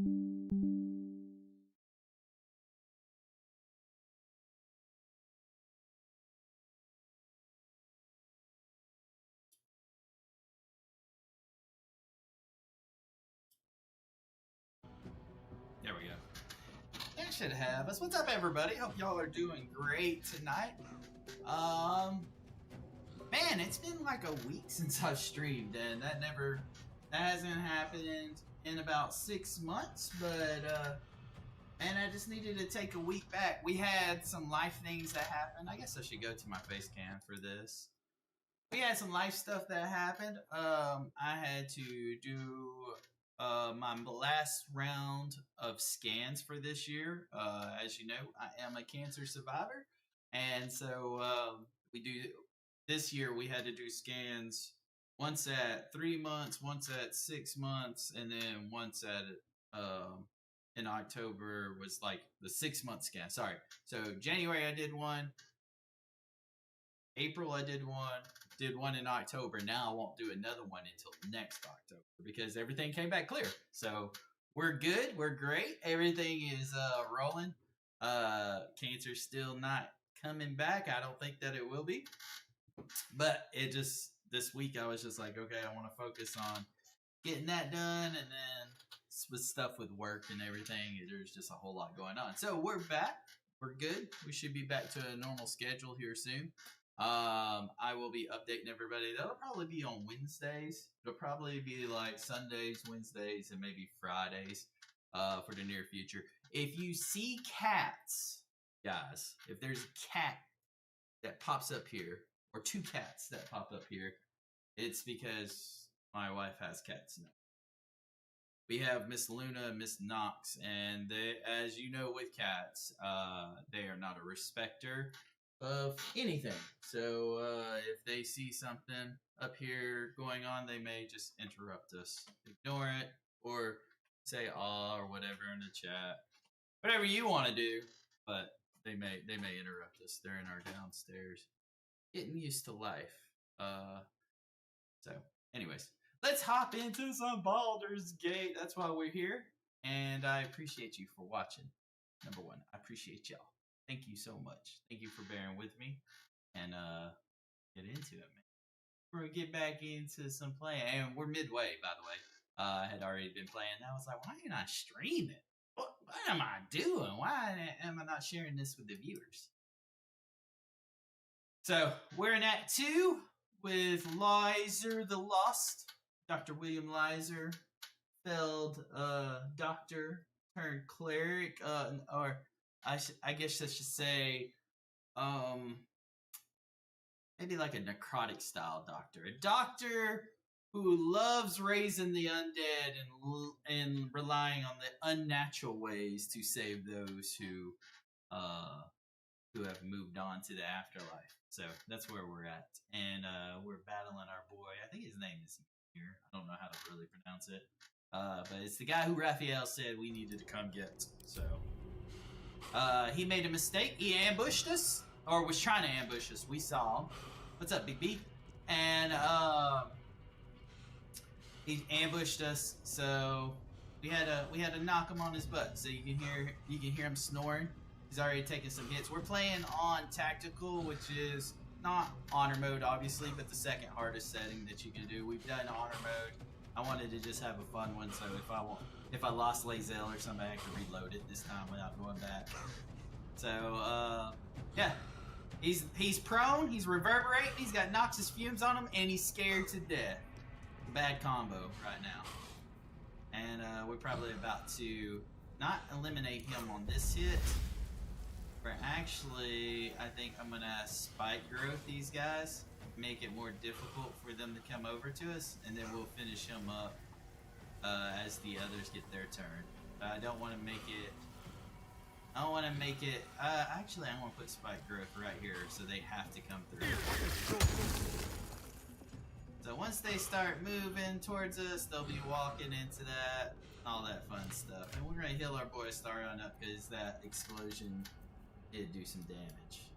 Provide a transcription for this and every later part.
There we go. That should have us. What's up, everybody? Hope y'all are doing great tonight. Man, it's been like a week since I've streamed, and that hasn't happened in about 6 months. But and I just needed to take a week back. We had some life things that happened. I guess I should go to my face cam for this. We had some life stuff that happened. I had to do my last round of scans for this year. As you know, I am a cancer survivor, and so we do. This year we had to do scans once at 3 months, once at 6 months, and then once at in October was like the 6 month scan. Sorry. So January I did one. April I did one in October. Now I won't do another one until next October because everything came back clear. So we're good. We're great. Everything is rolling. Cancer's still not coming back. I don't think that it will be. But it just, this week I was just like, okay, I want to focus on getting that done, and then with stuff with work and everything, there's just a whole lot going on. So we're back. We're good. We should be back to a normal schedule here soon. I will be updating everybody. That'll probably be on Wednesdays. It'll probably be like Sundays, Wednesdays, and maybe Fridays for the near future. If you see cats, guys, if there's a cat that pops up here, or 2 cats that pop up here, it's because my wife has cats now. We have Miss Luna and Miss Knox, and they, as you know with cats, they are not a respecter of anything. So if they see something up here going on, they may just interrupt us, ignore it, or say "aw" or whatever in the chat, whatever you want to do. But they may interrupt us. They're in our downstairs, getting used to life. So, anyways, let's hop into some Baldur's Gate. That's why we're here, and I appreciate you for watching. Number one, I appreciate y'all. Thank you so much. Thank you for bearing with me, and get into it, man. We're gonna get back into some playing, and we're midway, by the way. I had already been playing. I was like, why am I streaming? What am I doing? Why am I not sharing this with the viewers? So we're in Act 2 with Liser the Lost. Dr. William Liser, failed doctor turned cleric, or I guess I should say, maybe like a necrotic style doctor. A doctor who loves raising the undead and relying on the unnatural ways to save those who have moved on to the afterlife. So that's where we're at. And we're battling our boy. I think his name is here. I don't know how to really pronounce it. But it's the guy who Raphael said we needed to come get. So he made a mistake. He ambushed us. Or was trying to ambush us. We saw him. What's up, Big B? And he ambushed us. So we had to knock him on his butt. So you can hear him snoring. He's already taken some hits. We're playing on tactical, which is not honor mode, obviously, but the second hardest setting that you can do. We've done honor mode. I wanted to just have a fun one, so if I lost Lazel or something, I could reload it this time without going back. So yeah, he's prone. He's reverberating. He's got noxious fumes on him, and he's scared to death. Bad combo right now. And we're probably about to not eliminate him on this hit. We're actually, I think I'm going to spike growth these guys, make it more difficult for them to come over to us, and then we'll finish him up as the others get their turn. I don't want to make it, actually I want to put spike growth right here so they have to come through. So once they start moving towards us, they'll be walking into that, all that fun stuff. And we're going to heal our boy Starion up because that explosion did do some damage.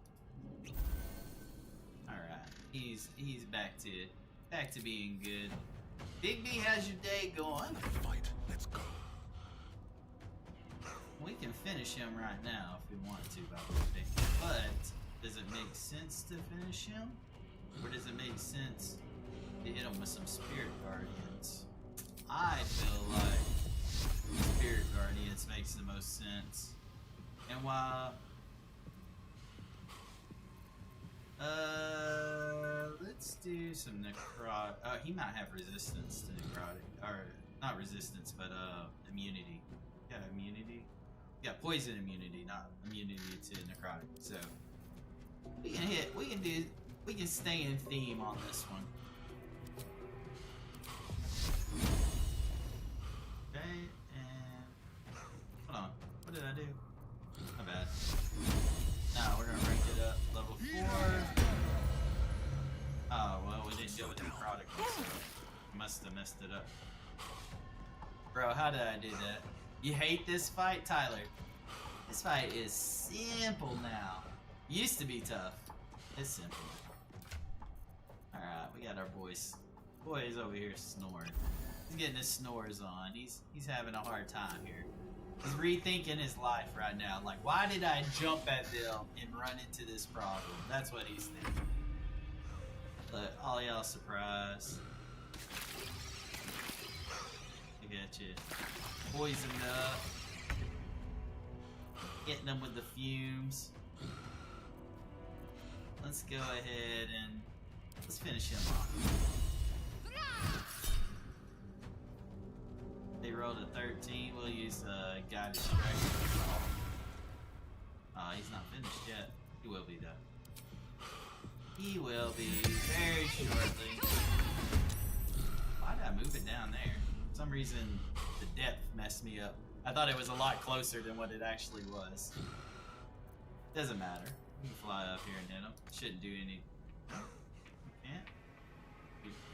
Alright, he's back to being good. Big B, how's your day going? Fight, let's go. can finish him right now if we want to by looting. But does it make sense to finish him? Or does it make sense to hit him with some Spirit Guardians? I feel like Spirit Guardians makes the most sense. And while let's do some necrotic. He might have resistance to necrotic, or not resistance, but immunity. Yeah, immunity. Yeah, poison immunity, not immunity to necrotic. So we can hit. We can stay in theme on this one. Okay, and hold on. What did I do? My bad. Now we're gonna rank it up level 4. Oh well, we didn't go with the necrotic one, so must have messed it up. Bro, how did I do that? You hate this fight, Tyler? This fight is simple now. Used to be tough. It's simple. Alright, we got our boys. Boy's over here snoring. He's getting his snores on. He's having a hard time here. He's rethinking his life right now. Like, why did I jump at them and run into this problem? That's what he's thinking. But all y'all surprised. I got you. Poisoned up. Getting them with the fumes. Let's go ahead and let's finish him off. They rolled a 13. We'll use Guided Strike. He's not finished yet. He will be though. He will be very shortly. Why did I move it down there? For some reason, the depth messed me up. I thought it was a lot closer than what it actually was. Doesn't matter. We can fly up here and hit him. Shouldn't do any. Can't.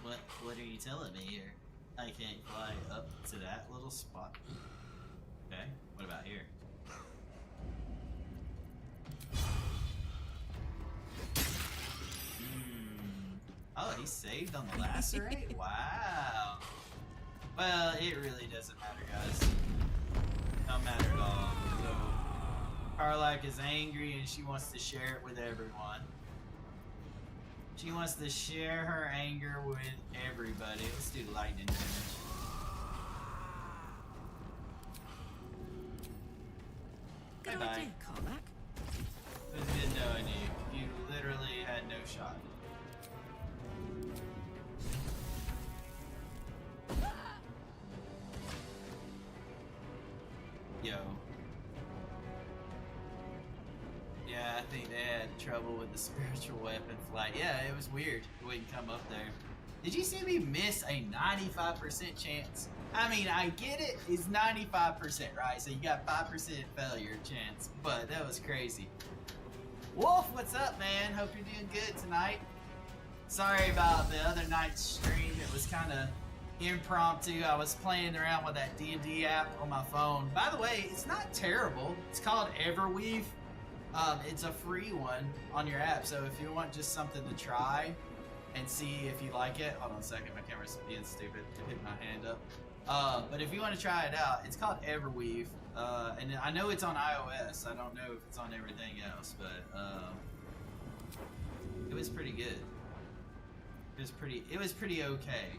What are you telling me here? I can't fly up to that little spot. Okay. What about here? Oh, he saved on the lacerate? Wow. Well, it really doesn't matter, guys. Don't matter at all. So, Karlak is angry and she wants to share it with everyone. She wants to share her anger with everybody. Let's do lightning damage. Good Bye-bye. idea, Karlak. It was good knowing you. You literally had no shot. Yo. Yeah, I think they had trouble with the spiritual weapon flight. Yeah, it was weird. It wouldn't come up there. Did you see me miss a 95% chance? I mean, I get it. It's 95%, right? So you got 5% failure chance. But that was crazy. Wolf, what's up, man? Hope you're doing good tonight. Sorry about the other night's stream. It was kind of impromptu. I was playing around with that D&D app on my phone. By the way, it's not terrible. It's called Everweave. It's a free one on your app, so if you want just something to try and see if you like it. Hold on a second, my camera's being stupid. I hit my hand up. But if you want to try it out, it's called Everweave. And I know it's on iOS. I don't know if it's on everything else, but it was pretty good. It was pretty okay.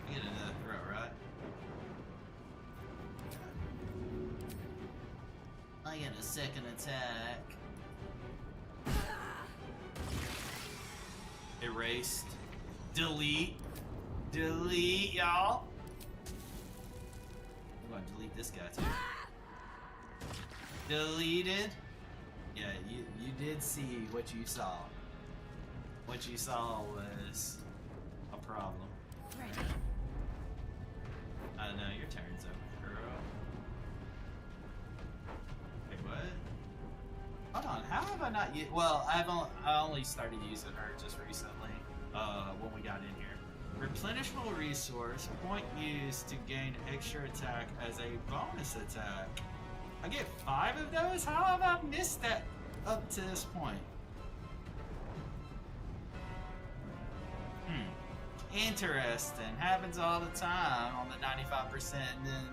I get another throw, right? I get a second attack. Erased. Delete. Delete, y'all. I'm gonna delete this guy too. Deleted. Yeah, you did see what you saw. What you saw was a problem. Ready. I don't know, your turn's over, girl. Wait, what? Hold on, how have I not used... Well, I only started using her just recently, when we got in here. Replenishable resource, point used to gain extra attack as a bonus attack. I get 5 of those? How have I missed that up to this point? Interesting. Happens all the time on the 95%, and then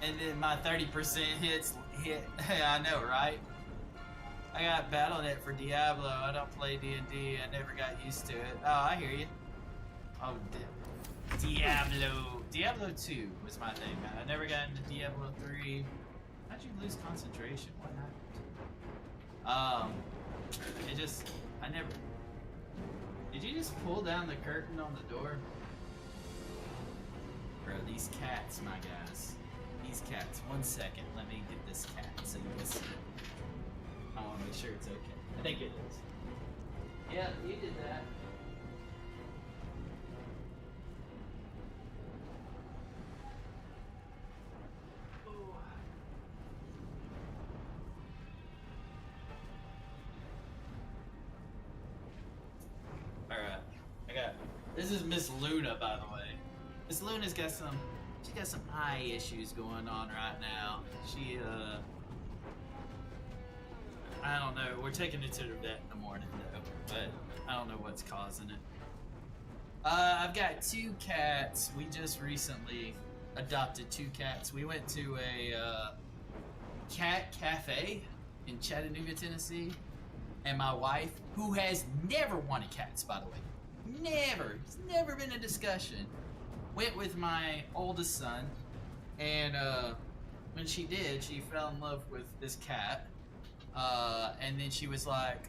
And then my 30% hit. I know, right? I got Battle.net for Diablo. I don't play D&D. I never got used to it. Oh, I hear you. Oh, Diablo. Diablo 2 was my thing, man. I never got into Diablo 3. How'd you lose concentration? What happened? I never... Did you just pull down the curtain on the door? Bro, these cats, my guys. These cats. 1 second. Let me get this cat so you can see it. I want to make sure it's okay. I think it is. Yeah, you did that. Alright. This is Miss Luna, by the way. Miss Luna's got some eye issues going on right now. She, I don't know. We're taking it to the vet in the morning, though. But I don't know what's causing it. I've got 2 cats. We just recently adopted 2 cats. We went to a cat cafe in Chattanooga, Tennessee. And my wife, who has never wanted cats, by the way. Never. It's never been a discussion. Went with my oldest son. And when she did, she fell in love with this cat. And then she was like,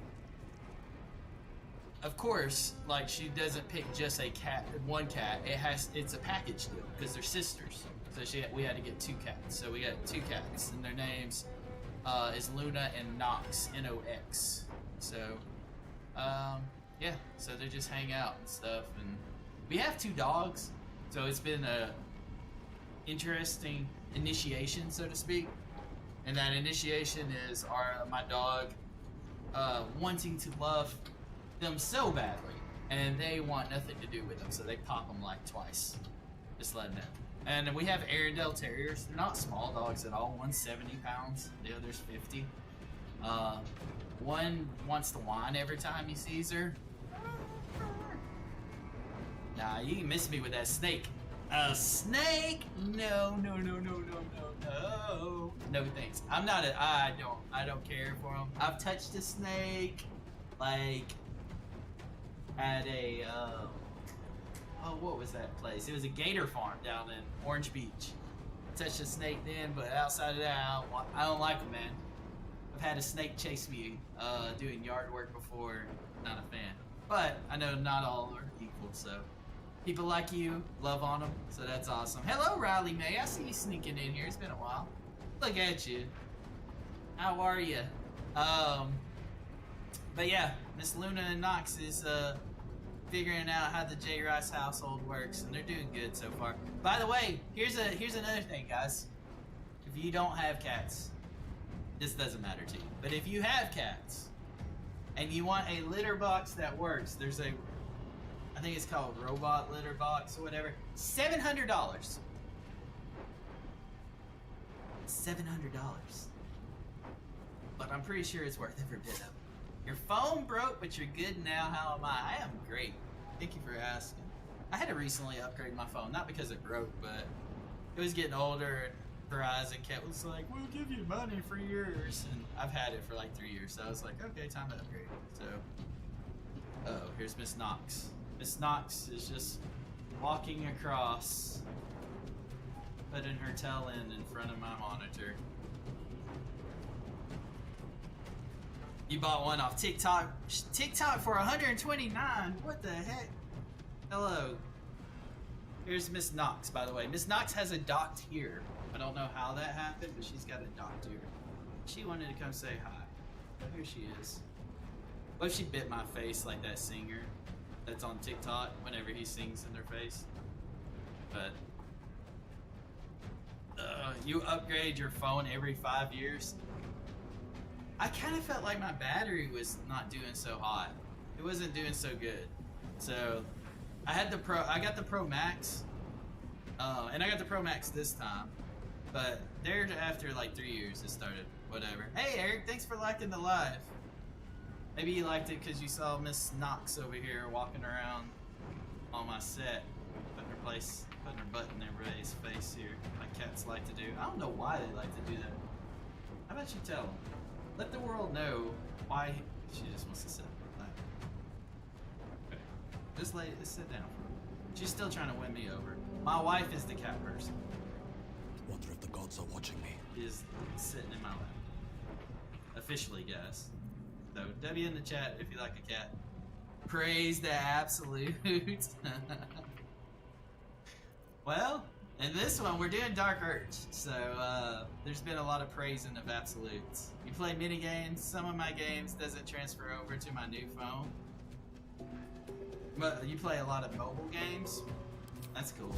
of course, like she doesn't pick just a cat, one cat. It's a package deal because they're sisters. So we had to get 2 cats. So we got 2 cats, and their names is Luna and Nox, N-O-X. So, yeah. So they just hang out and stuff. And we have 2 dogs, so it's been a interesting initiation, so to speak. And that initiation is my dog wanting to love them so badly, and they want nothing to do with them, so they pop them like twice. Just letting them. And we have Arendelle Terriers. They're not small dogs at all. One's 70 pounds, the other's 50. One wants to whine every time he sees her. Nah, you can miss me with that snake. A snake? No. No thanks. I don't care for them. I've touched a snake, like, at a, what was that place? It was a gator farm down in Orange Beach. I touched a snake then, but outside of that, I don't like them, man. I've had a snake chase me, doing yard work before. Not a fan. But I know not all are equal, so. People like you, love on them, so that's awesome. Hello, Riley May. I see you sneaking in here. It's been a while. Look at you. How are you? But yeah, Miss Luna and Nox is figuring out how the JRice household works, and they're doing good so far. By the way, here's another thing, guys. If you don't have cats, this doesn't matter to you. But if you have cats and you want a litter box that works, there's I think it's called Robot Litter Box or whatever. $700. $700. But I'm pretty sure it's worth every bit of it. Your phone broke, but you're good now. How am I? I am great. Thank you for asking. I had to recently upgrade my phone, not because it broke, but it was getting older. And Verizon was like, "We'll give you money for yours," and I've had it for like 3 years. So I was like, "Okay, time to upgrade." So, here's Miss Nox. Miss Nox is just walking across, putting her tail in front of my monitor. You bought one off TikTok. TikTok for $129. What the heck? Hello. Here's Miss Nox, by the way. Miss Nox has a docked ear. I don't know how that happened, but she's got a docked ear. She wanted to come say hi. Oh, here she is. What if she bit my face like that singer that's on TikTok whenever he sings in their face? But you upgrade your phone every 5 years. I kind of felt like my battery was not doing so hot. It wasn't doing so good. So I got the Pro Max, and I got the Pro Max this time. But after like 3 years, it started whatever. Hey Eric, thanks for liking the live. Maybe you liked it because you saw Miss Nox over here walking around on my set, putting her putting her butt in everybody's face here, like cats like to do. I don't know why they like to do that. How about you tell them? Let the world know why she just wants to sit. Okay. Just sit down. She's still trying to win me over. My wife is the cat person. Wonder if the gods are watching me. Is sitting in my lap. Officially, guys. So, W in the chat if you like a cat. Praise the absolute. Well, in this one, we're doing Dark Urge. So, there's been a lot of praising of absolutes. You play mini games. Some of my games doesn't transfer over to my new phone. But you play a lot of mobile games. That's cool.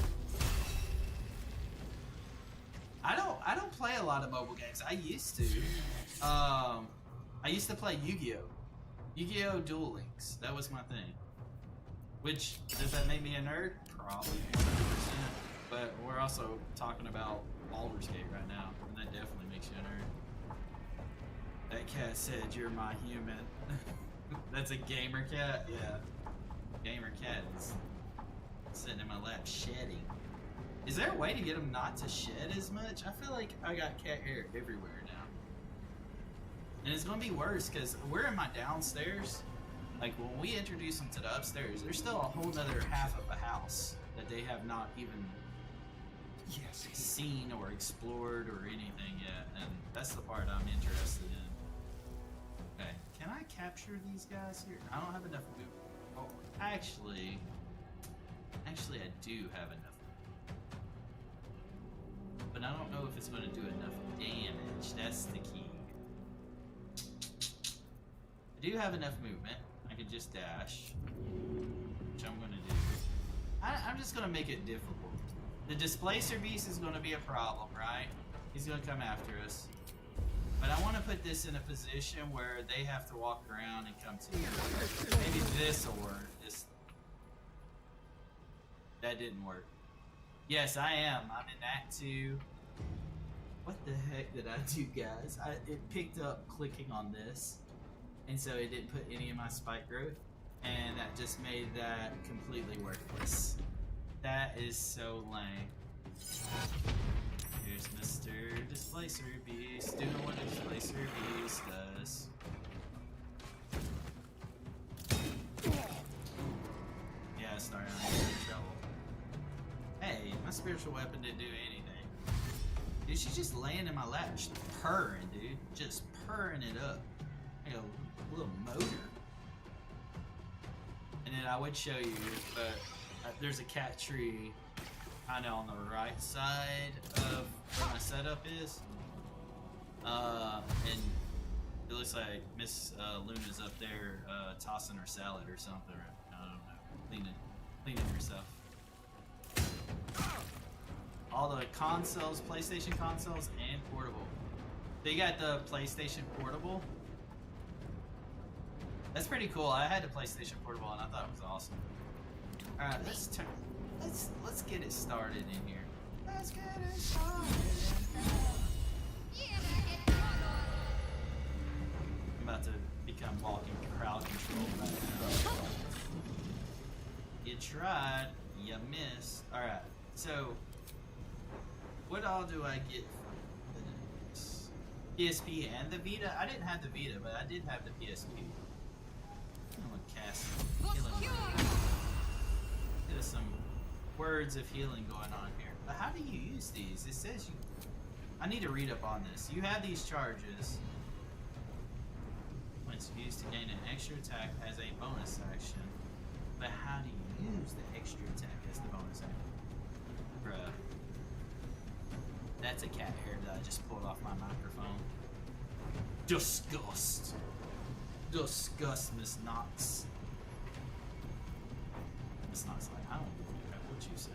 I don't play a lot of mobile games. I used to. I used to play Yu-Gi-Oh! Yu-Gi-Oh! Duel Links. That was my thing. Which, does that make me a nerd? Probably 100%. But we're also talking about Baldur's Gate right now, and that definitely makes you a nerd. That cat said, "You're my human." That's a gamer cat? Yeah. Gamer cat is sitting in my lap shedding. Is there a way to get them not to shed as much? I feel like I got cat hair everywhere now. And it's gonna be worse because we're in my downstairs. Like when we introduce them to the upstairs, there's still a whole other half of a house that they have not even seen or explored or anything yet. And that's the part I'm interested in. Okay, can I capture these guys here? I don't have enough movement. Oh, actually I do have enough. But I don't know if it's going to do enough damage. That's the key. I do have enough movement. I can just dash, which I'm going to do. I'm just going to make it difficult. The Displacer Beast is going to be a problem, right? He's going to come after us. But I want to put this in a position where they have to walk around and come to me. Maybe this will work. That didn't work. Yes, I am. I'm in Act 2. What the heck did I do, guys? It picked up clicking on this, and so it didn't put any of my spike growth, and that just made that completely worthless. That is so lame. Here's Mr. Displacer Beast doing what a Displacer Beast does. Yeah, starting out in trouble. Hey, my spiritual weapon didn't do anything. Dude, she's just laying in my lap, just purring, dude. Just purring it up. Like a little motor. And then I would show you, but there's a cat tree kind of on the right side of where my setup is. And it looks like Miss Luna's up there tossing her salad or something. I don't know. Cleaning herself. All the consoles, PlayStation consoles, and portable. They got the PlayStation Portable. That's pretty cool. I had the PlayStation Portable and I thought it was awesome. All right, let's get it started in here. Let's get it started. I'm about to become walking crowd control right now. You tried, you missed. All right, so. What all do I get from this? PSP and the Vita? I didn't have the Vita, but I did have the PSP. I'm gonna cast healing. There's some words of healing going on here. But how do you use these? It says you... I need to read up on this. You have these charges. When it's used to gain an extra attack as a bonus action. But how do you use the extra attack as the bonus action? Bruh. That's a cat hair that I just pulled off my microphone. Disgust. Disgust, Miss Knox. Miss Knox like, I don't care what you say.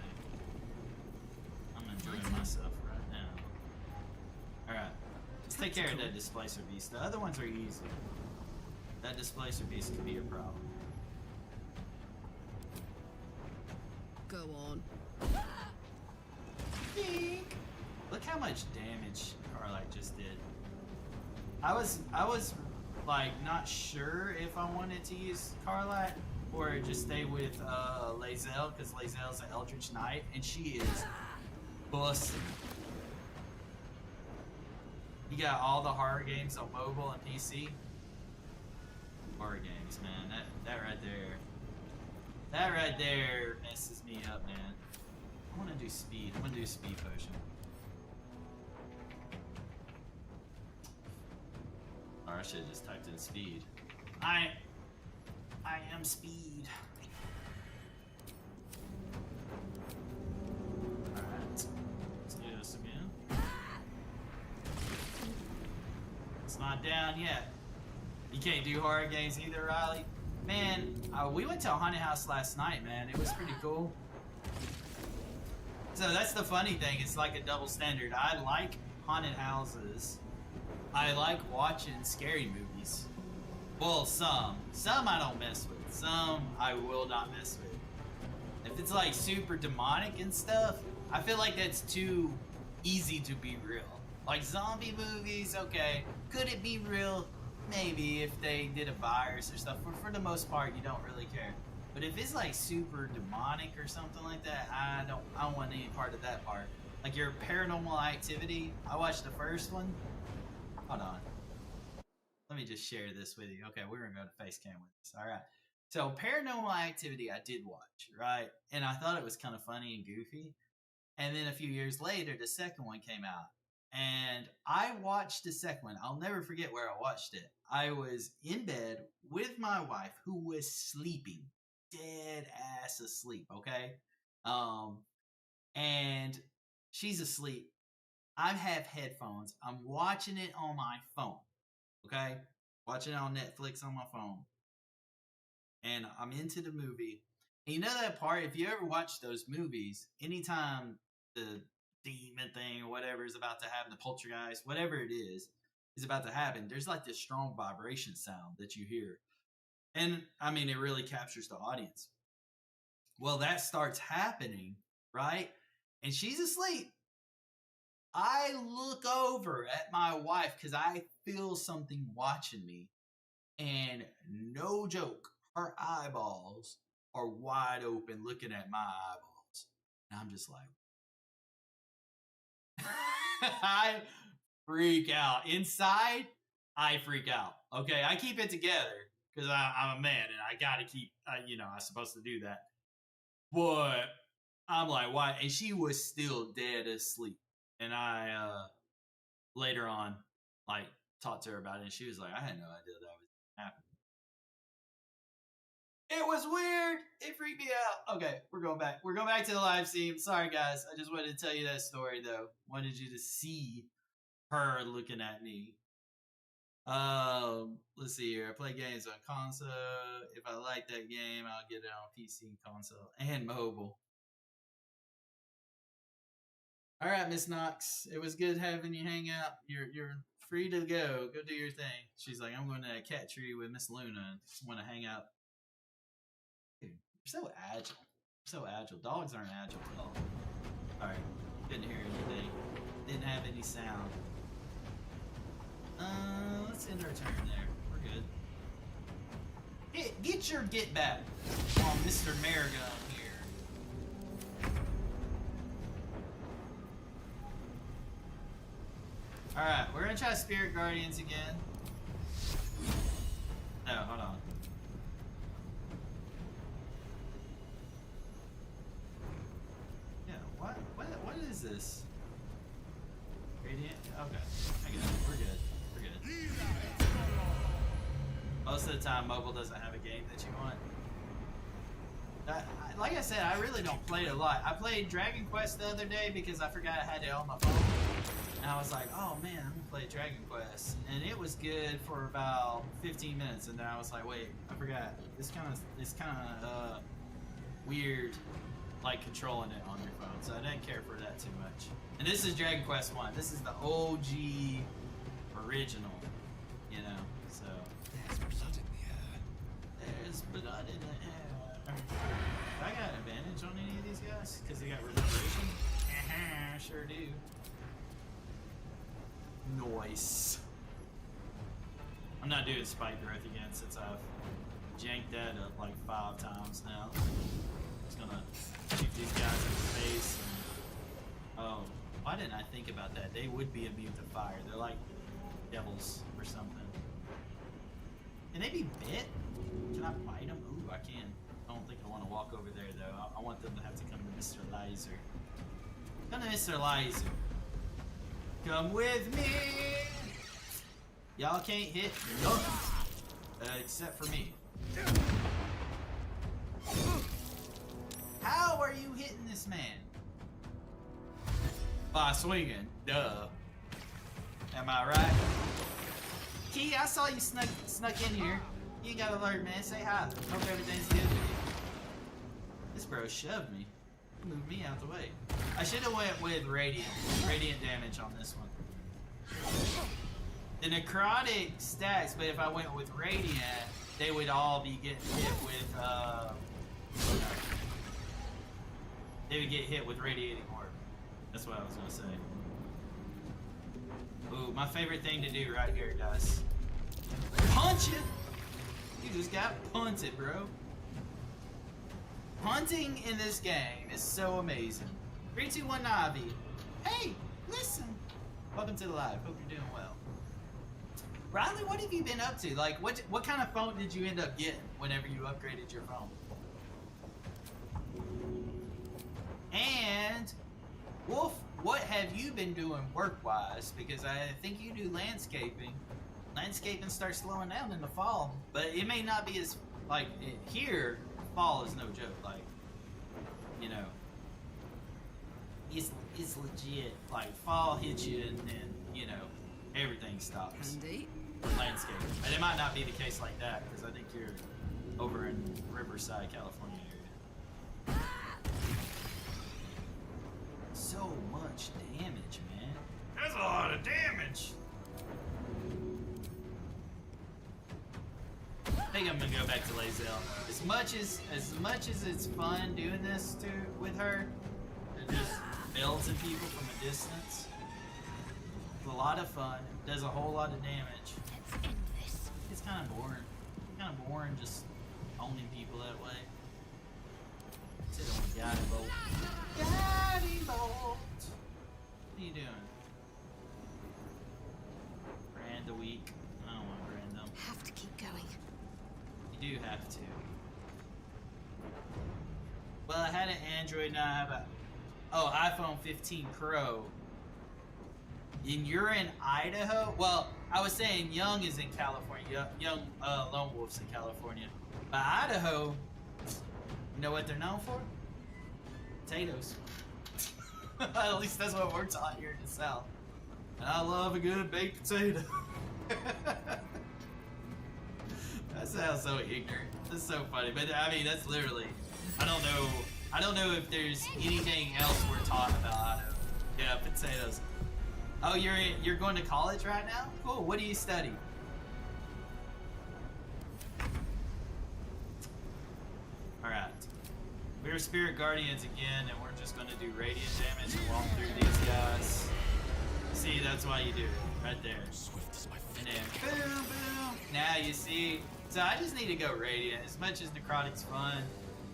I'm enjoying myself right now. Alright. Let's take care of that Displacer Beast. The other ones are easy. That Displacer Beast could be a problem. Go on. Look how much damage Carlight just did. I was like not sure if I wanted to use Carlight or just stay with Liser, because Liser's an Eldritch Knight, and she is busting. You got all the horror games on mobile and PC. Horror games, man. That right there. That right there messes me up, man. I want to do speed. I'm gonna do speed potion. Or I should have just typed in speed. I am speed. Alright. Let's do this again. It's not down yet. You can't do horror games either, Riley. Man, we went to a haunted house last night, man. It was pretty cool. So that's the funny thing. It's like a double standard. I like haunted houses. I like watching scary movies. Well, some. Some I don't mess with. Some I will not mess with. If it's like super demonic and stuff, I feel like that's too easy to be real. Like zombie movies, okay. Could it be real? Maybe if they did a virus or stuff. But for the most part, you don't really care. But if it's like super demonic or something like that, I don't want any part of that part. Like your Paranormal Activity, I watched the first one. Hold on. Let me just share this with you. Okay, we're gonna go to Facecam with this. All right. So Paranormal Activity, I did watch, right? And I thought it was kind of funny and goofy. And then a few years later, the second one came out. And I watched the second one. I'll never forget where I watched it. I was in bed with my wife, who was sleeping, dead ass asleep. Okay, and she's asleep. I have headphones. I'm watching it on my phone. Okay, watching it on Netflix on my phone, and I'm into the movie. And you know that part? If you ever watch those movies, anytime the demon thing or whatever is about to happen, the poltergeist, whatever it is about to happen, there's like this strong vibration sound that you hear. And I mean, it really captures the audience. Well, that starts happening, right? And she's asleep. I look over at my wife because I feel something watching me. And no joke, her eyeballs are wide open looking at my eyeballs. And I'm just like, I freak out. Inside, I freak out. Okay, I keep it together because I'm a man and I gotta keep, I'm supposed to do that. But I'm like, why? And she was still dead asleep. And I, later on, like, talked to her about it and she was like, I had no idea that was happening. It was weird. It freaked me out. Okay, we're going back. We're going back to the live stream. Sorry, guys. I just wanted to tell you that story, though. Wanted you to see her looking at me. Let's see here. I play games on console. If I like that game, I'll get it on PC, console, and mobile. All right, Miss Knox. It was good having you hang out. You're free to go. Go do your thing. She's like, I'm going to a cat tree with Miss Luna and just want to hang out. Dude, you're so agile. You're so agile. Dogs aren't agile at all. All right. Didn't hear anything. Didn't have any sound. Let's end our turn there. We're good. Get your get back on Mr. Marigon here. Alright, we're gonna try Spirit Guardians again. No, hold on. Yeah, what is this? Radiant? Okay. I get it. We're good. We're good. Most of the time, mobile doesn't have a game that you want. Like I said, I really don't play it a lot. I played Dragon Quest the other day because I forgot I had it on my phone. And I was like, oh man, I'm gonna play Dragon Quest. And it was good for about 15 minutes. And then I was like, wait, I forgot. It's kind of weird, like controlling it on your phone. So I didn't care for that too much. And this is Dragon Quest 1. This is the OG original, you know, so. There's blood in the air. There's blood in the air. I got an advantage on any of these guys? Because they got regeneration? Sure do. Nice. I'm not doing spike growth again since I've janked that up like 5 times now. Just gonna shoot these guys in the face. And, oh, why didn't I think about that? They would be immune to fire. They're like devils or something. Can they be bit? Can I bite them? Ooh, I can. I don't think I want to walk over there though. I want them to have to come to Mr. Liser. Come to Mr. Liser. Come with me. Y'all can't hit nothing. Except for me. How are you hitting this man? By swinging. Duh. Am I right? Key, I saw you snuck in here. You ain't got alert, man. Say hi. Hope everything's good with you. This bro shoved me. Moved me out the way. I should have went with radiant damage on this one. The necrotic stacks, but if I went with radiant, they would all be getting hit with they would get hit with radiating orb. That's what I was gonna say. Ooh, my favorite thing to do right here, guys. Punch it! You just got punted, bro. Punting in this game is so amazing. 3, 2, 1, Navi. Hey, listen. Welcome to the live. Hope you're doing well. Riley, what have you been up to? Like, what kind of phone did you end up getting whenever you upgraded your phone? And Wolf, what have you been doing work-wise? Because I think you do landscaping. Landscaping starts slowing down in the fall, but it may not be as like here. Fall is no joke. Like, you know, it's legit. Like fall hits you, and then you know everything stops. Candy. Landscaping, and it might not be the case like that because I think you're over in Riverside, California area. So much damage, man. That's a lot of damage. I think I'm gonna go back to Lazelle. As much as it's fun doing this with her, it just builds in people from a distance. It's a lot of fun. It does a whole lot of damage. Let's end this. It's kind of boring. Kind of boring just owning people that way. Sit on Guiding Bolt. Guiding Bolt. What are you doing? Brand a week. I don't want to brand them. Have to keep going. You do have to. Well, I had an Android, now I have a iPhone 15 Pro. And you're in Idaho? Well, I was saying Young is in California. Young Lone Wolf's in California. But Idaho, you know what they're known for? Potatoes. At least that's what we're taught here in the South. And I love a good baked potato. That sounds so ignorant. That's so funny. But I mean, that's literally, I don't know if there's anything else we're taught about Idaho. Yeah, potatoes. Oh, you're going to college right now? Cool. What do you study? Alright. We're Spirit Guardians again, and we're just going to do radiant damage and walk through these guys. See, that's why you do it. Right there. And then boom, boom. Now you see. So I just need to go radiant. As much as necrotic's fun,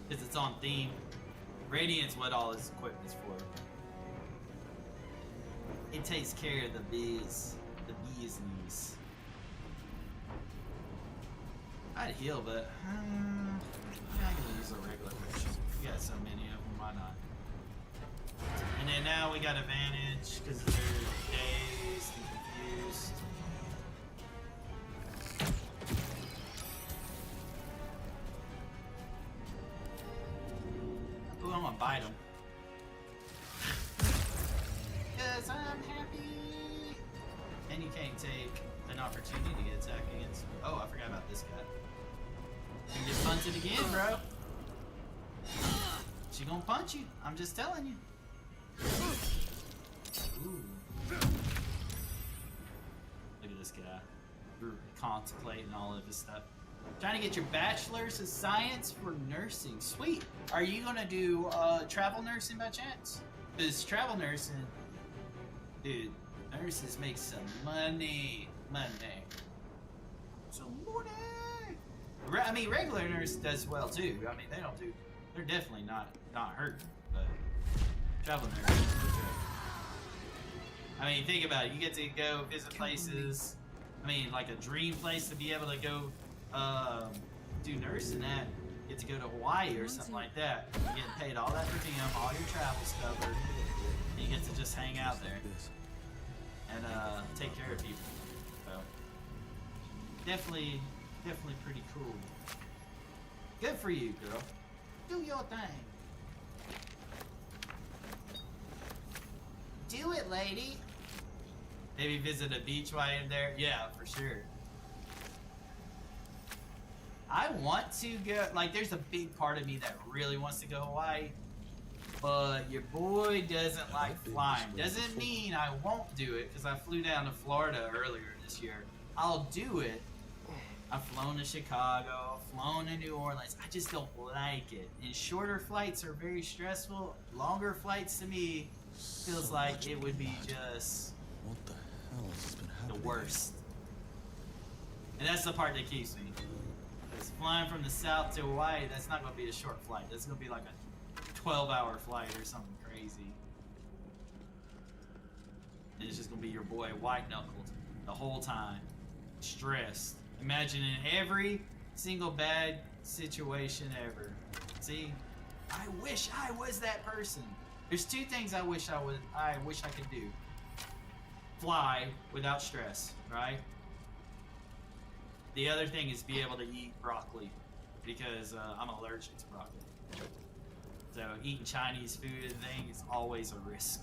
because it's on theme, radiant's what all this equipment's for. It takes care of the bees knees. I'd heal, but I'm gonna use a regular potion. We got so many of them, why not? And then now we got advantage because they're dazed and confused. Ooh, I'm gonna bite him. Cause I'm happy. And you can't take an opportunity to attack against. Oh, I forgot about this guy. You just punch it again, bro. She gonna punch you. I'm just telling you. Ooh. Look at this guy. We're contemplating all of his stuff. Trying to get your bachelor's of science for nursing. Sweet. Are you gonna do travel nursing by chance? Because travel nursing, dude, nurses make some money. Some money. I mean, regular nurse does well too. I mean, they don't do. They're definitely not hurting, but travel nurse. I mean, think about it. You get to go visit places. I mean, like a dream place to be able to go do nursing at. Get to go to Hawaii or something like that. You're getting paid all that per diem, all your travel's covered. And you get to just hang out there and take care of people. So definitely pretty cool. Good for you, girl. Do your thing. Do it, lady. Maybe visit a beach while you're there. Yeah, for sure. I want to go, like, there's a big part of me that really wants to go to Hawaii, but your boy doesn't like flying. Doesn't mean I won't do it, because I flew down to Florida earlier this year. I'll do it. I've flown to Chicago, flown to New Orleans. I just don't like it. And shorter flights are very stressful. Longer flights to me feels like it would be just What the hell has been the happening? worst. And that's the part that keeps me. Because flying from the south to Hawaii, that's not going to be a short flight. That's going to be like a 12-hour flight or something crazy. And it's just going to be your boy white-knuckled the whole time. Stressed. Imagining every single bad situation ever. See? I wish I was that person. There's two things I wish I could do. Fly without stress, right? The other thing is be able to eat broccoli because I'm allergic to broccoli. So eating Chinese food and thing is always a risk.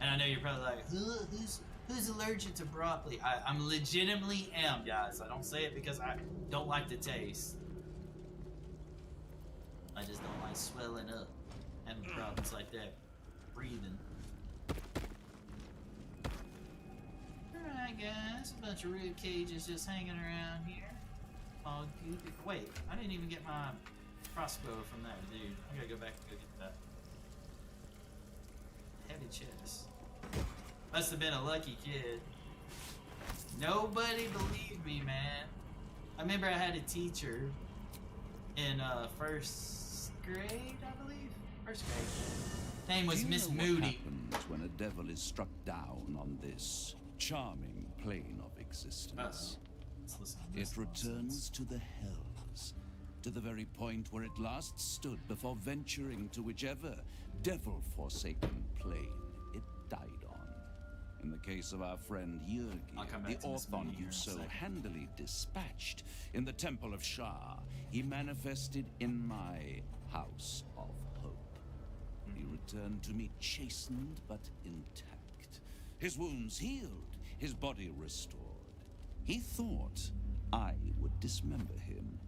And I know you're probably like, who's allergic to broccoli? I'm legitimately am, guys. I don't say it because I don't like the taste. I just don't like swelling up, having problems like that, breathing. Alright guys, a bunch of rib cages just hanging around here. All goopy. Wait, I didn't even get my crossbow from that dude. I gotta go back and go get that. Heavy chest. Must have been a lucky kid. Nobody believed me, man. I remember I had a teacher in first grade, I believe. First grade. Name was Miss Moody. What happens when a devil is struck down on this charming plane of existence? Let's listen to It this returns to the hells, to the very point where it last stood before venturing to whichever devil-forsaken plane it died on. In the case of our friend I'll come Jurgi, back the to Miss Moody orphan here in you a so second. handily dispatched in the Temple of Shah, he manifested in my House of Hope. He returned to me chastened but intact, his wounds healed, his body restored. He thought I would dismember him,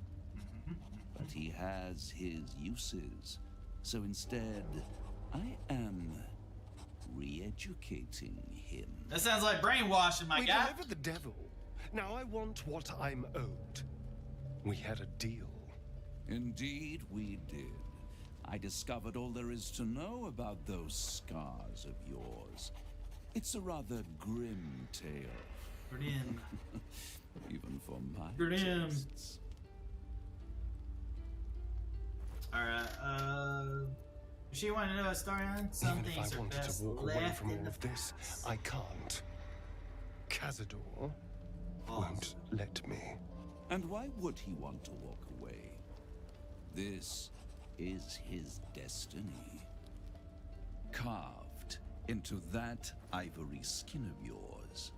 but he has his uses. So instead, I am re-educating him. That sounds like brainwashing, my We guy. delivered the devil. Now I want what I'm owed. We had a deal. Indeed, we did. I discovered all there is to know about those scars of yours. It's a rather grim tale, Grim. even for my Grim. tastes. Alright, she wanted to know a story on some Even if things I are wanted best to walk away left from in all the of this, past. I can't. Cazador Pause. won't let me. And why would he want to walk away? This is his destiny. Carved into that ivory skin of yours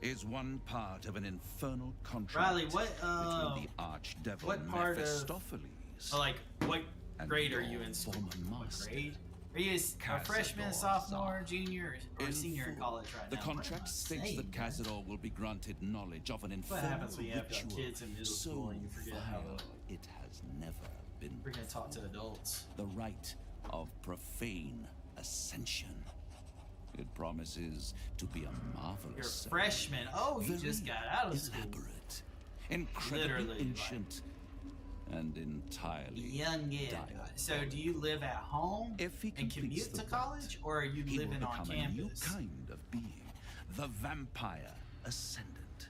is one part of an infernal contract Riley, what, between the archdevil what part of- Mephistopheles. Oh, like, what And grade are your you in school? former What master, grade? Are you a Cazador freshman, sophomore, Zar. junior, or In senior in full, college right the now? What am I contract states saying, that man? Cazador will be granted knowledge of an What infernal happens when you have ritual kids in middle so school and you forget how vile to it has never been We're gonna talk to adults. the rite of profane ascension. It promises to be a marvelous You're a ceremony. freshman. Oh, you just Very got out of school. elaborate, incredibly Literally, ancient, and entirely Young kid. diabolical. So, do you live at home If he and completes commute the to college, rite, or are you he will living on become a new campus? kind of being, the vampire ascendant.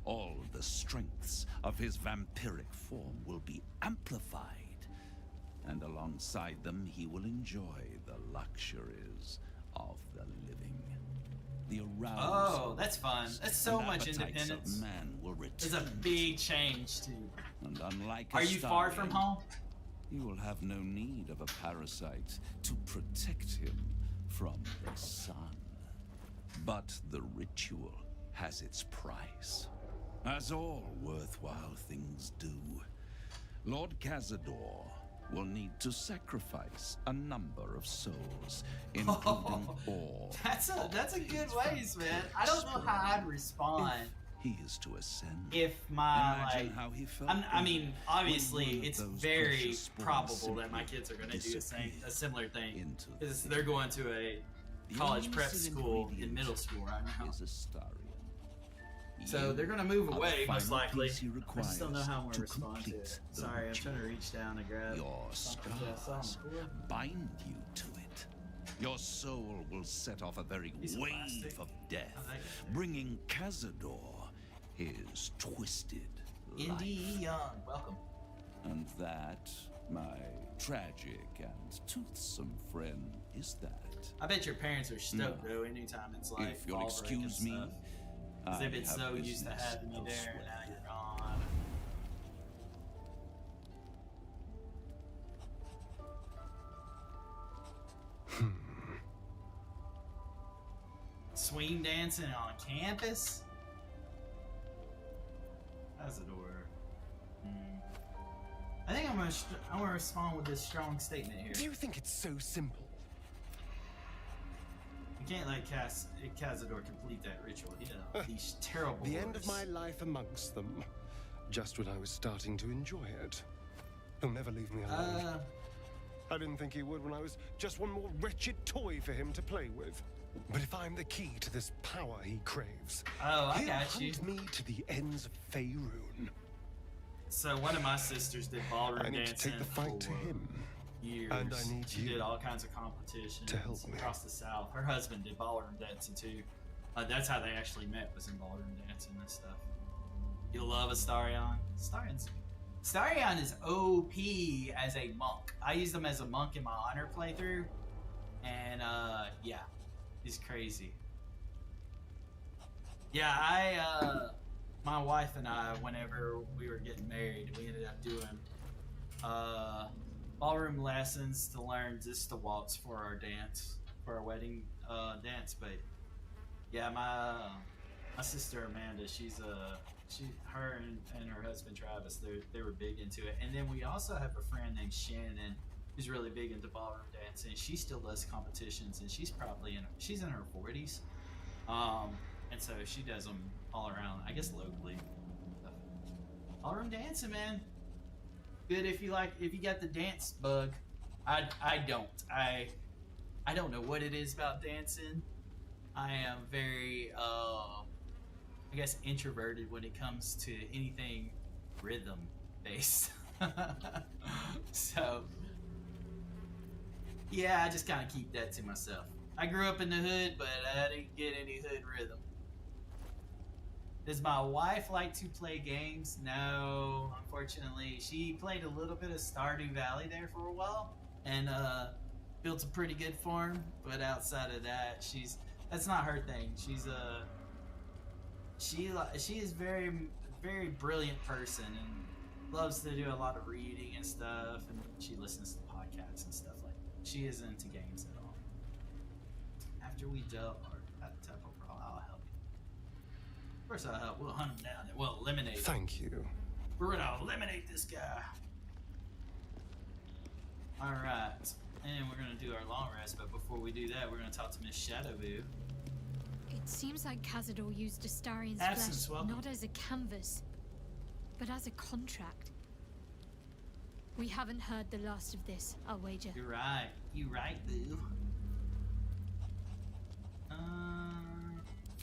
all the strengths of his vampiric form will be amplified, and alongside them he will enjoy the luxuries of the living. The arousal Oh, that's fun. That's so and much appetites independence. of man will return. There's a big change to. And unlike Are you far from home? You will have no need of a parasite to protect him from the sun. But the ritual has its price, as all worthwhile things do. Lord Cazador will need to sacrifice a number of souls, including all. That's a of good his ways, man. vampiric I don't know how I'd spawn. respond If he is to ascend. if my Imagine like. how he felt I mean, when obviously, one of it's those very precious spores probable that my simply kids are going to do a similar thing into because thin they're going to a The college only prep missing school in ingredient middle school right now. is Astarion. So You they're gonna move are the away most final likely. piece he I just don't know how I'm requires gonna respond to complete it. the Sorry, I'm trying to ritual. reach down and grab Your something. Yeah, scars something. bind you to it. Your soul will set off a very Piece of wave plastic. of death, I like it. bringing Cazador his twisted life. Indy Young, welcome. And that, my tragic and toothsome friend, is that. I bet your parents are stoked though. Anytime it's like If you'll fall break and excuse me, stuff. 'Cause they've been have so used to business having you there, and elsewhere. now you're gone. Swing dancing on campus? Cazador. I think I'm gonna respond with this strong statement here. Do you think it's so simple? You can't let Cazador complete that ritual. He does these terrible The end of words. my life amongst them. Just when I was starting to enjoy it. He'll never leave me alone. I didn't think he would when I was just one more wretched toy for him to play with. But if I'm the key to this power he craves, Oh, I he'll got you. hunt me to the ends of Faerun. So one of my sisters did ballroom I need to dancing take the fight to for him. years. And I need she you did all kinds of competitions to help me. across the South. Her husband did ballroom dancing too. That's how they actually met, was in ballroom dancing and stuff. You love Astarion. Astarion is OP as a monk. I used him as a monk in my honor playthrough, and yeah, he's crazy. Yeah, my wife and I, whenever we were getting married, we ended up doing ballroom lessons to learn just the waltz for our dance, for our wedding dance. But yeah, my sister Amanda, her and her husband Travis, they were big into it. And then we also have a friend named Shannon who's really big into ballroom dancing. She still does competitions, and she's probably she's in her 40s. And so she does them all around, I guess locally. Ballroom dancing, man. Good if you got the dance bug. I don't. I don't know what it is about dancing. I am very I guess introverted when it comes to anything rhythm based. So yeah, I just kind of keep that to myself. I grew up in the hood, but I didn't get any hood rhythm. Does my wife like to play games? No, unfortunately. She played a little bit of Stardew Valley there for a while, and built a pretty good farm. But outside of that, that's not her thing. She is very, very brilliant person and loves to do a lot of reading and stuff. And she listens to podcasts and stuff like that. She isn't into games at all. After we dealt at the temple, I'll help you. Of course I'll help. We'll hunt him down and we'll eliminate him. Thank you. We're gonna eliminate this guy. Alright. And we're gonna do our long rest, but before we do that, we're gonna talk to Miss Shadowboo. It seems like Cazador used Astarion's Absence, flesh welcome. not as a canvas, but as a contract. We haven't heard the last of this, I'll wager. You're right. You right, boo.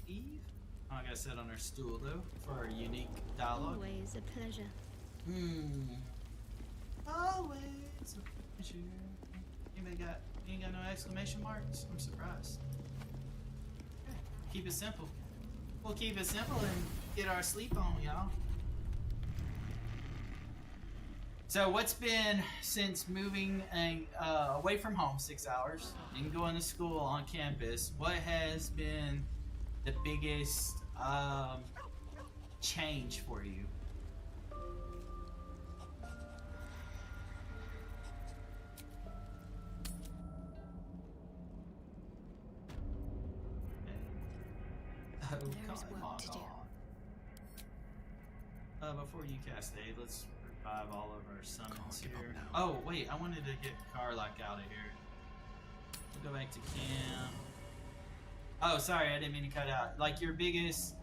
Eve? Oh, I gotta sit on her stool, though, for our unique dialogue. Always a pleasure. Always a pleasure. You ain't got no exclamation marks? I'm surprised. Okay. Keep it simple. We'll keep it simple and get our sleep on, y'all. So what's been, since moving away from home 6 hours and going to school on campus, what has been the biggest change for you? Oh, There's come work to do. on. Before you cast aid, let's revive all of our summons Can't give here. up now. Oh, wait, I wanted to get Carlock out of here. We'll go back to camp. Oh, sorry, I didn't mean to cut out. Like your biggest,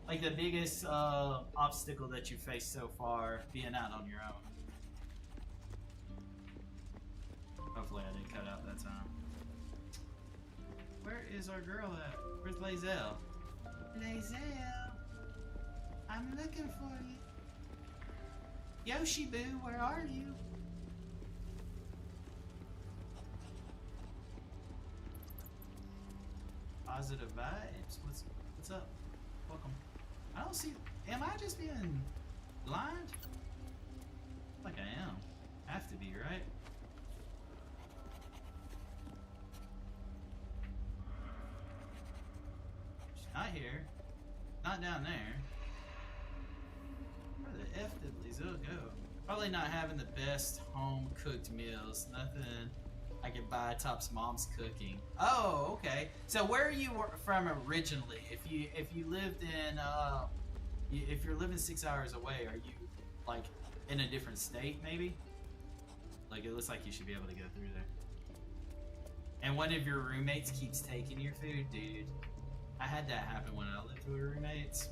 like the biggest obstacle that you faced so far, being out on your own. Hopefully I didn't cut out that time. Where is our girl at? Where's Lizel? Lizel, I'm looking for you. Yoshi Boo, where are you? Positive vibes. What's up? Welcome. I don't see. Am I just being blind? Like I am. Have to be, right? She's not here. Not down there. Where the F did Lizel go? Probably not having the best home cooked meals. Nothing I could buy tops mom's cooking. Oh, okay. So where are you from originally? If you lived in if you're living 6 hours away, are you like in a different state maybe? Like it looks like you should be able to go through there. And one of your roommates keeps taking your food, dude. I had that happen when I lived with roommates.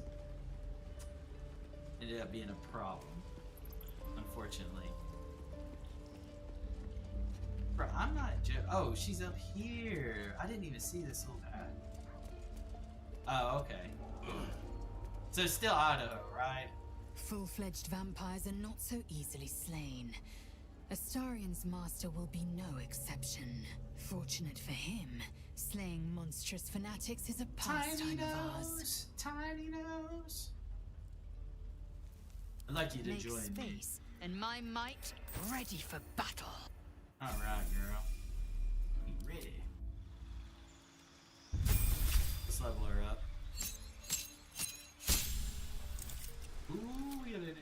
Ended up being a problem, unfortunately. Bro, I'm not oh, she's up here. I didn't even see this little pad. Oh, okay. So still Idaho, right? Full-fledged vampires are not so easily slain. Astarion's master will be no exception. Fortunate for him, slaying monstrous fanatics is a pastime of ours. Tiny nose. I'd like you to Make join me. space, and my might ready for battle. Alright, girl. Be ready. Let's level her up. Ooh, we got an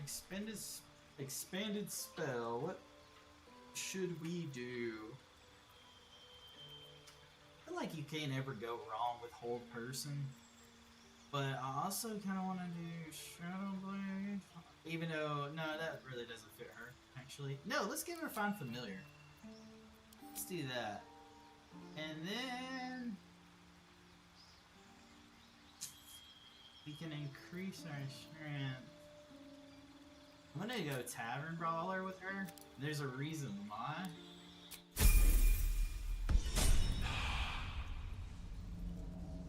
expanded spell. What should we do? I feel like you can't ever go wrong with Hold Person. But I also kind of want to do Shadow Blade. Even though, no, that really doesn't fit her, actually. No, let's give her Find Familiar. Let's do that. And then we can increase our strength. I'm gonna go Tavern Brawler with her. There's a reason why.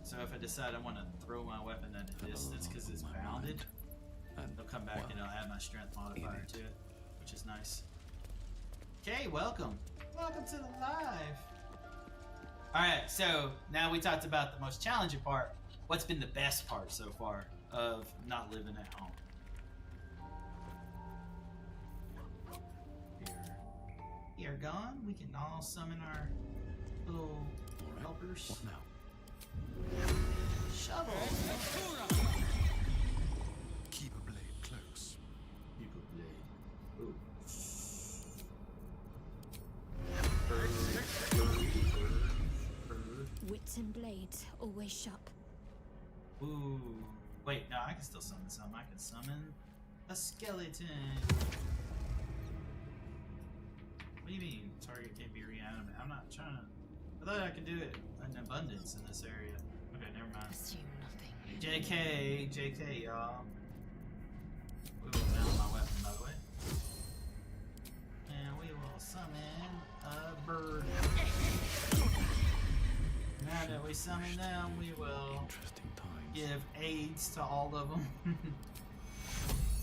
So if I decide I want to throw my weapon at a distance because it's bounded, they'll come back and I'll add my strength modifier to it, which is nice. Okay, welcome. Welcome to the live. Alright, so now we talked about the most challenging part. What's been the best part so far of not living at home? Here gone, we can all summon our little helpers. What now? Shovel! Keep a blade close. Keep a blade. Ooh. Wits and blades, always sharp. Ooh. Wait, no, I can still summon some. I can summon a skeleton. What do you mean? Target can't be reanimated. I'm not trying to. I thought I could do it in abundance in this area. Okay, never mind. Assume nothing. JK, y'all. We will mount my weapon, by the way. And we will summon a bird. Now that we summon them, we will Interesting times. give aids to all of them.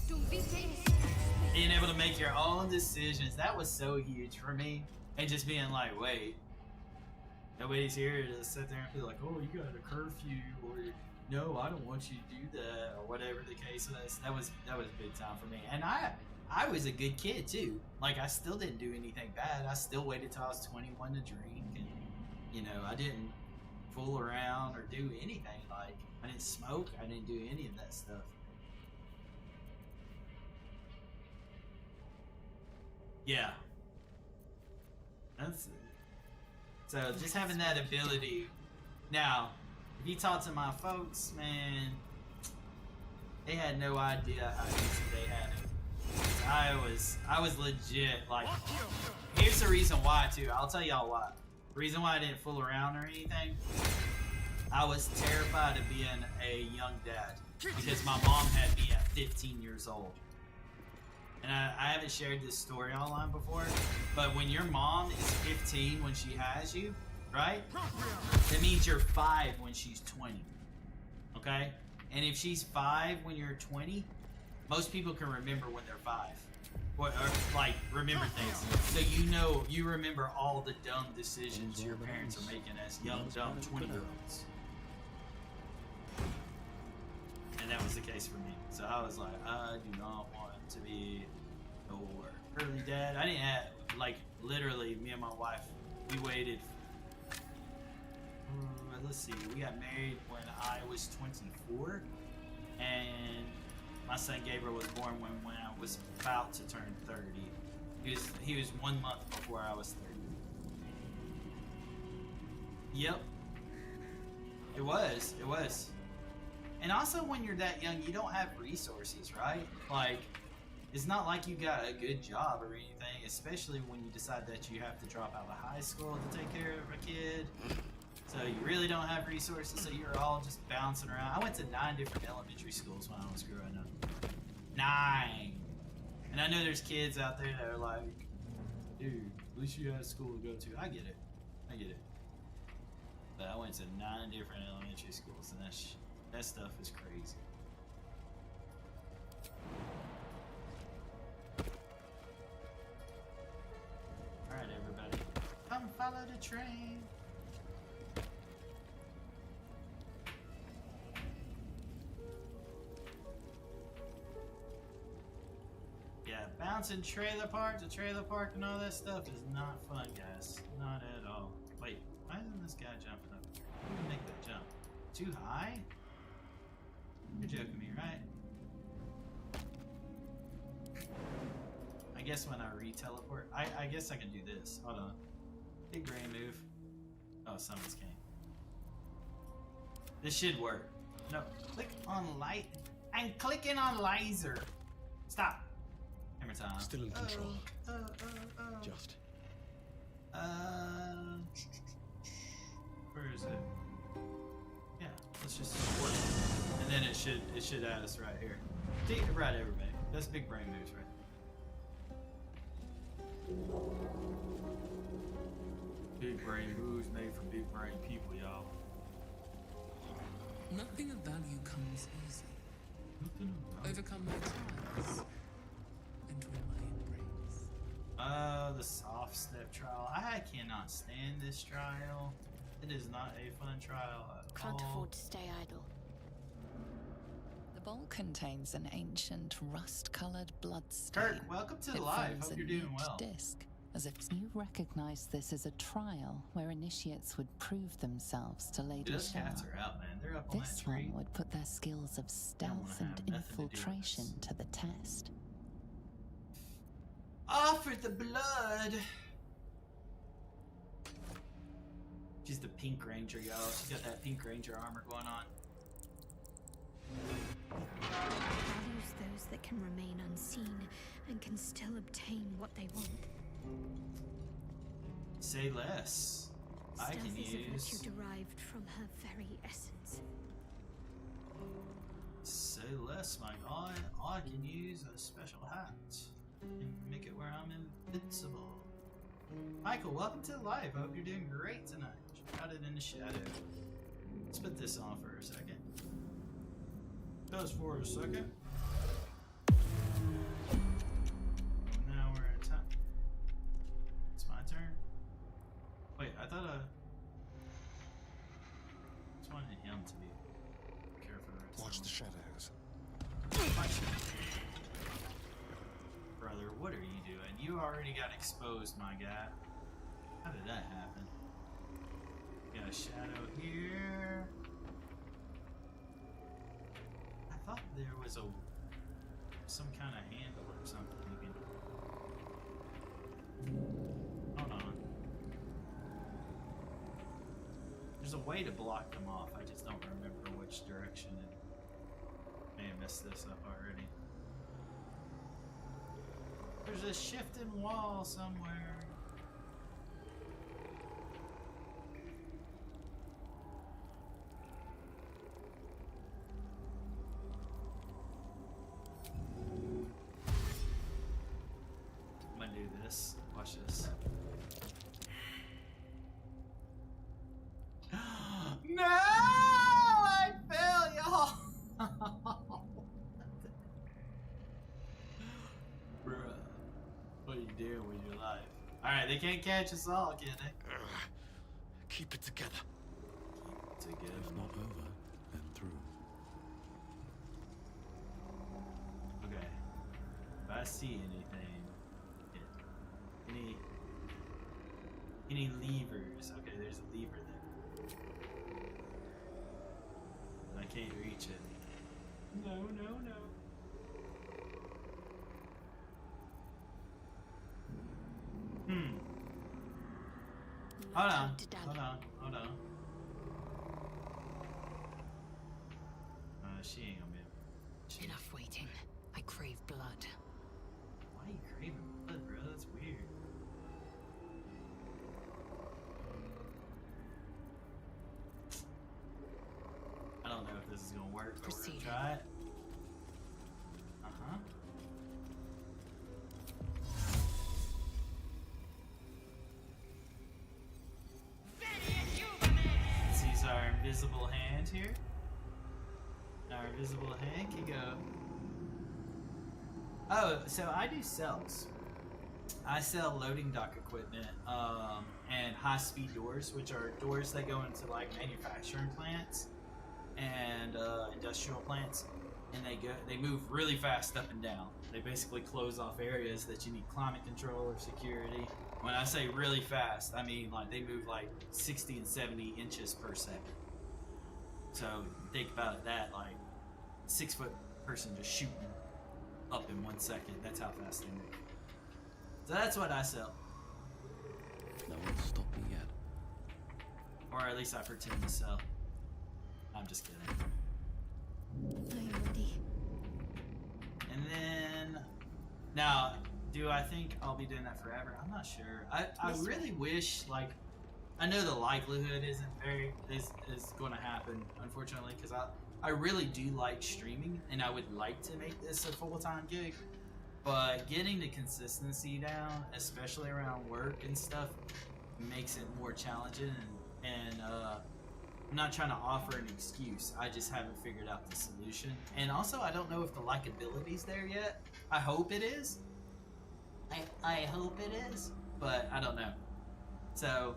Don't be Being able to make your own decisions, that was so huge for me. And just being like, wait, nobody's here to sit there and be like, oh, you got a curfew, or no, I don't want you to do that, or whatever the case was. That was big time for me. And I was a good kid too. Like, I still didn't do anything bad. I still waited till I was 21 to drink, and you know, I didn't fool around or do anything. Like, I didn't smoke. I didn't do any of that stuff. Yeah. That's so just having that ability. Now, if you talk to my folks, man, they had no idea how easy they had it. I was legit like. Here's the reason why too. I'll tell y'all why. The reason why I didn't fool around or anything. I was terrified of being a young dad because my mom had me at 15 years old. And I haven't shared this story online before, but when your mom is 15 when she has you, right? That means you're 5 when she's 20. Okay? And if she's 5 when you're 20, most people can remember when they're 5. Or like, remember things. So you know, you remember all the dumb decisions your parents are making as young, dumb 20-year-olds. And that was the case for me. So I was like, I do not want to be no early dad. I didn't have, like, literally, me and my wife, we waited. Let's see, we got married when I was 24, and my son Gabriel was born when I was about to turn 30. He was 1 month before I was 30. Yep. It was. And also, when you're that young, you don't have resources, right? Like, it's not like you got a good job or anything, especially when you decide that you have to drop out of high school to take care of a kid. So you really don't have resources, so you're all just bouncing around. I went to 9 different elementary schools when I was growing up. 9! And I know there's kids out there that are like, dude, at least you had a school to go to. I get it. But I went to 9 different elementary schools, and that stuff is crazy. Alright, everybody. Come follow the train. Yeah, bouncing trailer park to trailer park and all that stuff is not fun, guys. Not at all. Wait, why isn't this guy jumping up? Who can make that jump? Too high? You're joking me, right? I guess when I re-teleport, I guess I can do this. Hold on. Big brain move. Oh, summons came. This should work. No, click on light. I'm clicking on Liser. Stop. Hammer time. Still in control. Just. Where is it? Yeah, let's just support it. And then it should add us right here. Right, everybody. That's big brain moves, right? Big brain moves made for big brain people, y'all. Nothing of value comes easy. Overcome my trials. Enter in my embrace. The soft step trial. I cannot stand this trial. It is not a fun trial at Can't all. afford to stay idle. The bowl contains an ancient rust-colored blood stain. Kirk, welcome to the live. Forms Hope a you're doing neat well. disc, as if you recognize this as a trial where initiates would prove themselves to Lady Those Shah. cats are out, man. They're up on This that tree. one would put their skills of stealth wanna and have nothing to do with infiltration this. to the test. Offer the blood. She's the Pink Ranger, y'all. She's got that Pink Ranger armor going on. Values those that can remain unseen and can still obtain what they want. Say less. I Stealth can is a use. virtue derived from her very essence. Say less, my god. I can use a special hat and make it where I'm invincible. Michael, welcome to the live. I hope you're doing great tonight. Shrouded in the shadow. Let's put this on for a second. Just for a second. Now we're in time. It's my turn. Wait, I thought I just wanted him to be. Watch the shadows. Brother, what are you doing? You already got exposed, my guy. How did that happen? Got a shadow here. I thought there was some kind of handle or something you can... Hold on. There's a way to block them off. I just don't remember which direction, and may have messed this up already. There's a shifting wall somewhere. I'm gonna do this. Watch this. No! I fell, y'all! Bruh. What are you doing with your life? Alright, they can't catch us all, can they? Keep it together. Keep it together. If not over, then through. Okay. If I see anything, any levers? Okay, there's a lever there. I can't reach it. No, no, no. Hold on. Hold on. She ain't gonna be able to. Enough waiting. I crave blood. Why are you craving blood, bro? That's weird. I don't know if this is gonna work, but we're gonna try it. Uh-huh. Let's use our invisible hand here. Our invisible hand can go. Oh, so I do cells. I sell loading dock equipment and high-speed doors, which are doors that go into like manufacturing plants and industrial plants, and they move really fast up and down. They basically close off areas that you need climate control or security. When I say really fast, I mean like they move like 60 and 70 inches per second. So think about it, that like 6-foot person just shooting up in 1 second. That's how fast they move. So that's what I sell. No one's stopped me yet. Or at least I pretend to sell. I'm just kidding. I'm ready. And then, now, do I think I'll be doing that forever? I'm not sure. I really wish, like, I know the likelihood is going to happen, unfortunately, because I really do like streaming, and I would like to make this a full-time gig. But getting the consistency down, especially around work and stuff, makes it more challenging. And I'm not trying to offer an excuse. I just haven't figured out the solution. And also, I don't know if the likability's there yet. I hope it is. I hope it is. But I don't know. So,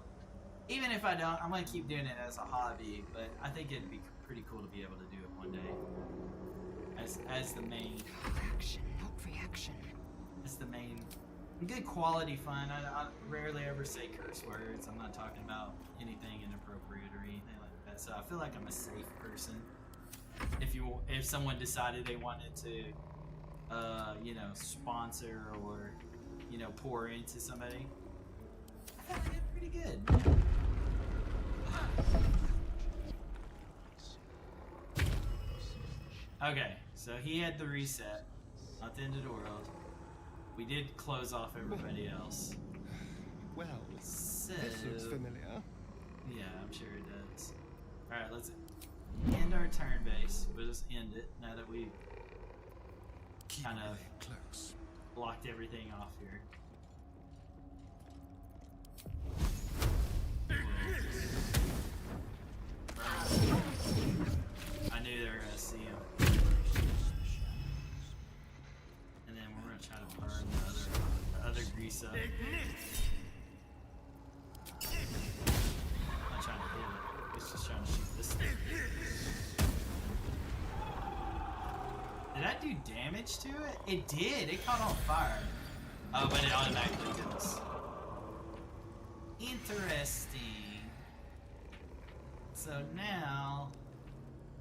even if I don't, I'm going to keep doing it as a hobby. But I think it'd be pretty cool to be able to do it one day. As the main... Reaction, not reaction. As the main... Good quality fun. I rarely ever say curse words. I'm not talking about anything inappropriate or anything like that. So I feel like I'm a safe person. If someone decided they wanted to, sponsor or, pour into somebody, I feel like it's pretty good. Okay, so he had the reset. Not the end of the world. We did close off everybody else. Well, So, this looks familiar. yeah, I'm sure it does. Alright, let's end our turn base. We'll just end it now that we've kind of close. blocked everything off here. I knew they were gonna see him. And then we're gonna try to burn the other grease up. I'm not trying to hit it. It's just trying to shoot this thing. damage to it? It did. It caught on fire. Oh, but it automatically does. Interesting. So now...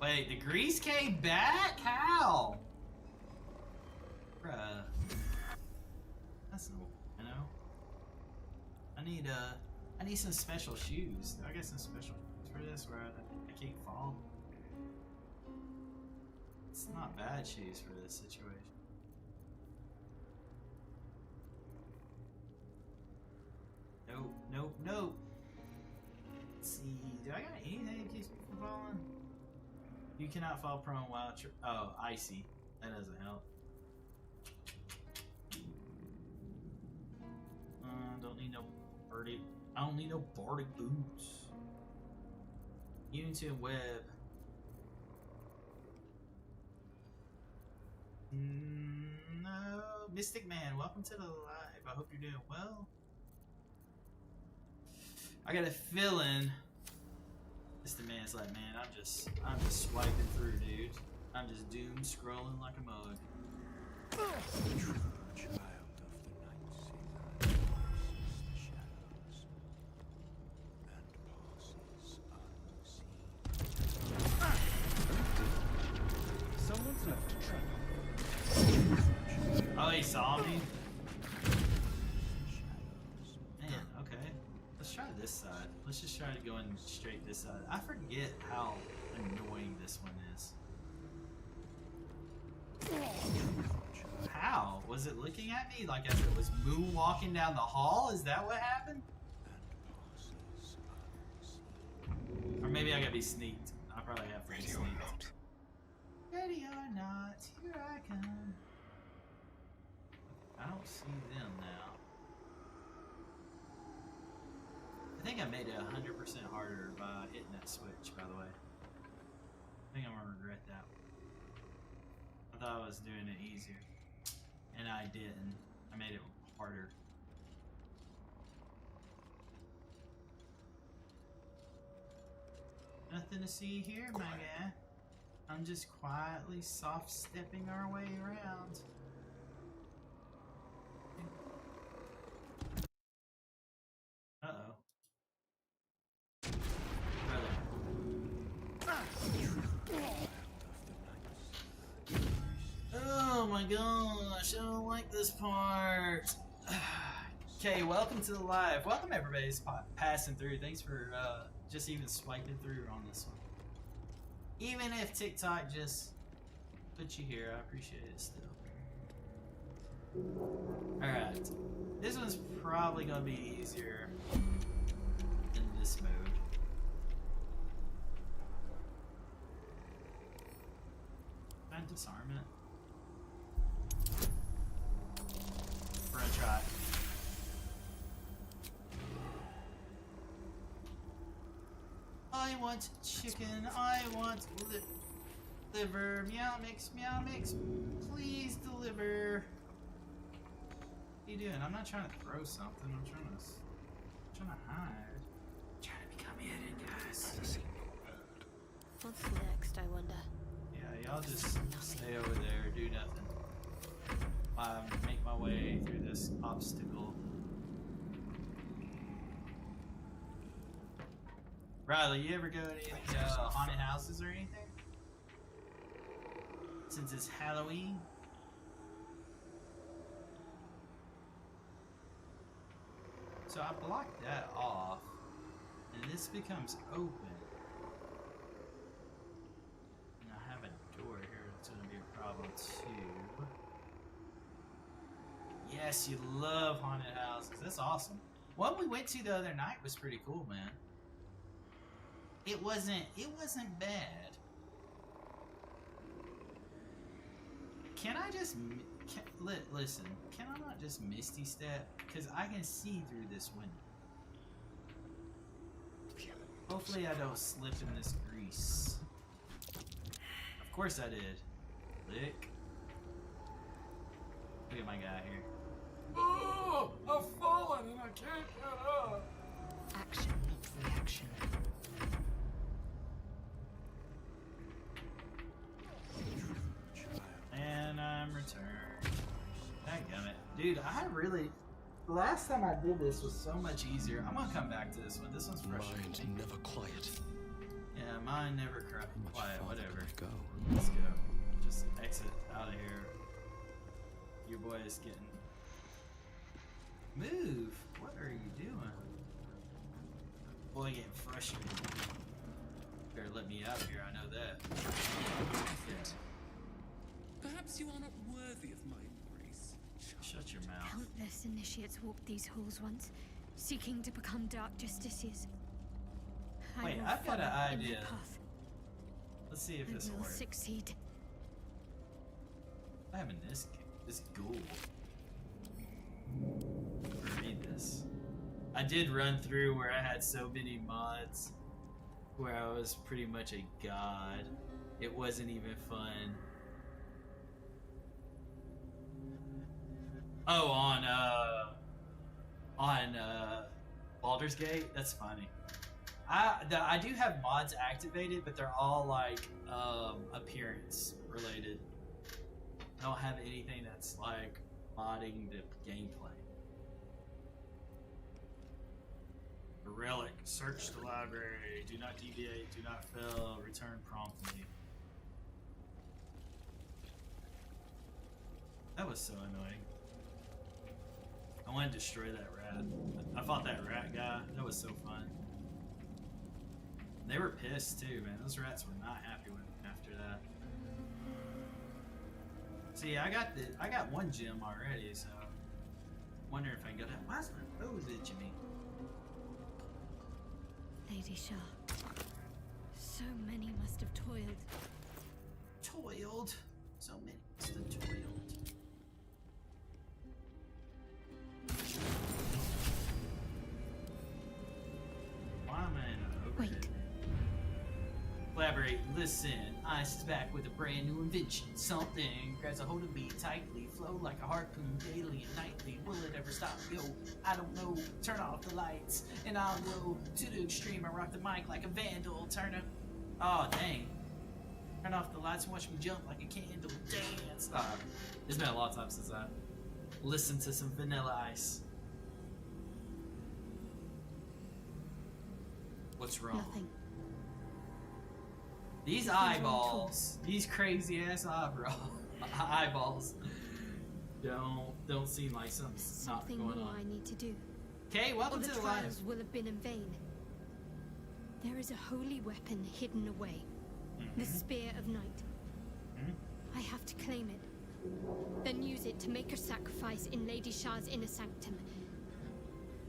Wait, the grease came back? How? Bruh. That's no... You know? I need some special shoes. I got some special shoes for this where I can't fall. It's not bad shoes for this situation. Nope, nope, nope. Let's see. Do I got anything that keeps me from falling? You cannot fall prone while oh, icy. That doesn't help. Don't need no birdie. I don't need no bardic boots. Unity and web. No, Mystic Man, welcome to the live. I hope you're doing well. I got a feeling Mr. Man's like, man, I'm just swiping through, dude. I'm just doom scrolling like a mug. True child of the night season crosses the shadows and passes unseen. Someone's left a trap. Oh, he saw me? Man, okay. Let's try this side. Let's just try to go in straight this side. I forget how annoying this one is. How? Was it looking at me like as it was moonwalking down the hall? Is that what happened? Or maybe I gotta be sneaked. I probably have to be sneaked. Ready or not, here I come. I don't see them now. I think I made it 100% harder by hitting that switch, by the way. I think I'm gonna regret that one. I thought I was doing it easier. And I didn't. I made it harder. Nothing to see here, my guy. I'm just quietly soft-stepping our way around. Uh-oh. Oh my gosh, I don't like this part. Okay, welcome to the live. Welcome everybody who's passing through. Thanks for just even swiping through on this one. Even if TikTok just put you here, I appreciate it still. Alright. This one's probably going to be easier in this mode. Can I disarm it? We're gonna try. I want chicken. I want liver. Meow mix. Meow mix. Please deliver. What are you doing? I'm not trying to throw something. I'm trying to hide. I'm trying to become hidden, guys. What's next, I wonder? Yeah, y'all just stay over there. Do nothing. Make my way through this obstacle. Riley, you ever go to any haunted houses or anything? Since it's Halloween? So I blocked that off, and this becomes open. And I have a door here that's going to be a problem too. Yes, you love haunted houses. That's awesome. One we went to the other night was pretty cool, man. It wasn't bad. Can I just listen? Can I not just misty step? Because I can see through this window. Hopefully, I don't slip in this grease. Of course, I did. Lick. Look at my guy here. Oh, I've fallen and I can't get up. Action, not reaction. And I'm returned. Dude, I really... The last time I did this was so much easier. I'm gonna come back to this one. This one's frustrating. Mind never quiet. Yeah, mine never quiet. farther Whatever. could it go? Let's go. Just exit out of here. Your boy is getting... Move! What are you doing? Boy, getting frustrated. Better let me out of here, I know that. Effort. Perhaps you are not worthy of my embrace. Shut your mouth. Countless initiates walked these halls once, seeking to become Dark Justiciars. I Wait, will I've got an follow in idea. their path. Let's see if I this will will work. succeed. I'm having this ghoul. Read this. I did run through where I had so many mods where I was pretty much a god. It wasn't even fun. Oh, on Baldur's Gate? That's funny. I do have mods activated, but they're all like appearance related. I don't have anything that's like modding the gameplay. A relic. Search the library. Do not deviate. Do not fail. Return promptly. That was so annoying. I want to destroy that rat. I fought that rat guy. That was so fun. They were pissed too, man. Those rats were not happy with me after that. See, I got one gem already, so wonder if I can get that. Why is my nose itching me? Lady Shah. So many must have toiled. Toiled? So many must have toiled. Why am I in an overhead? Wait. Collaborate, listen. Ice is back with a brand new invention. Something grabs a hold of me tightly, flow like a harpoon daily and nightly. Will it ever stop? Yo, I don't know. Turn off the lights and I'll go to the extreme. I rock the mic like a vandal. Turn up. Oh dang. Turn off the lights and watch me jump like a candle. Dance. It's been a long time since I listened to some Vanilla Ice. What's wrong? Nothing. These Nothing's wrong at all. eyeballs, these crazy ass eyeballs, don't seem like something's not Something going more on. I need to do. Okay, All welcome the to the live. trials will have been in vain. There is a holy weapon hidden away. The Spear of Night. I have to claim it. Then use it to make a sacrifice in Lady Shah's inner sanctum.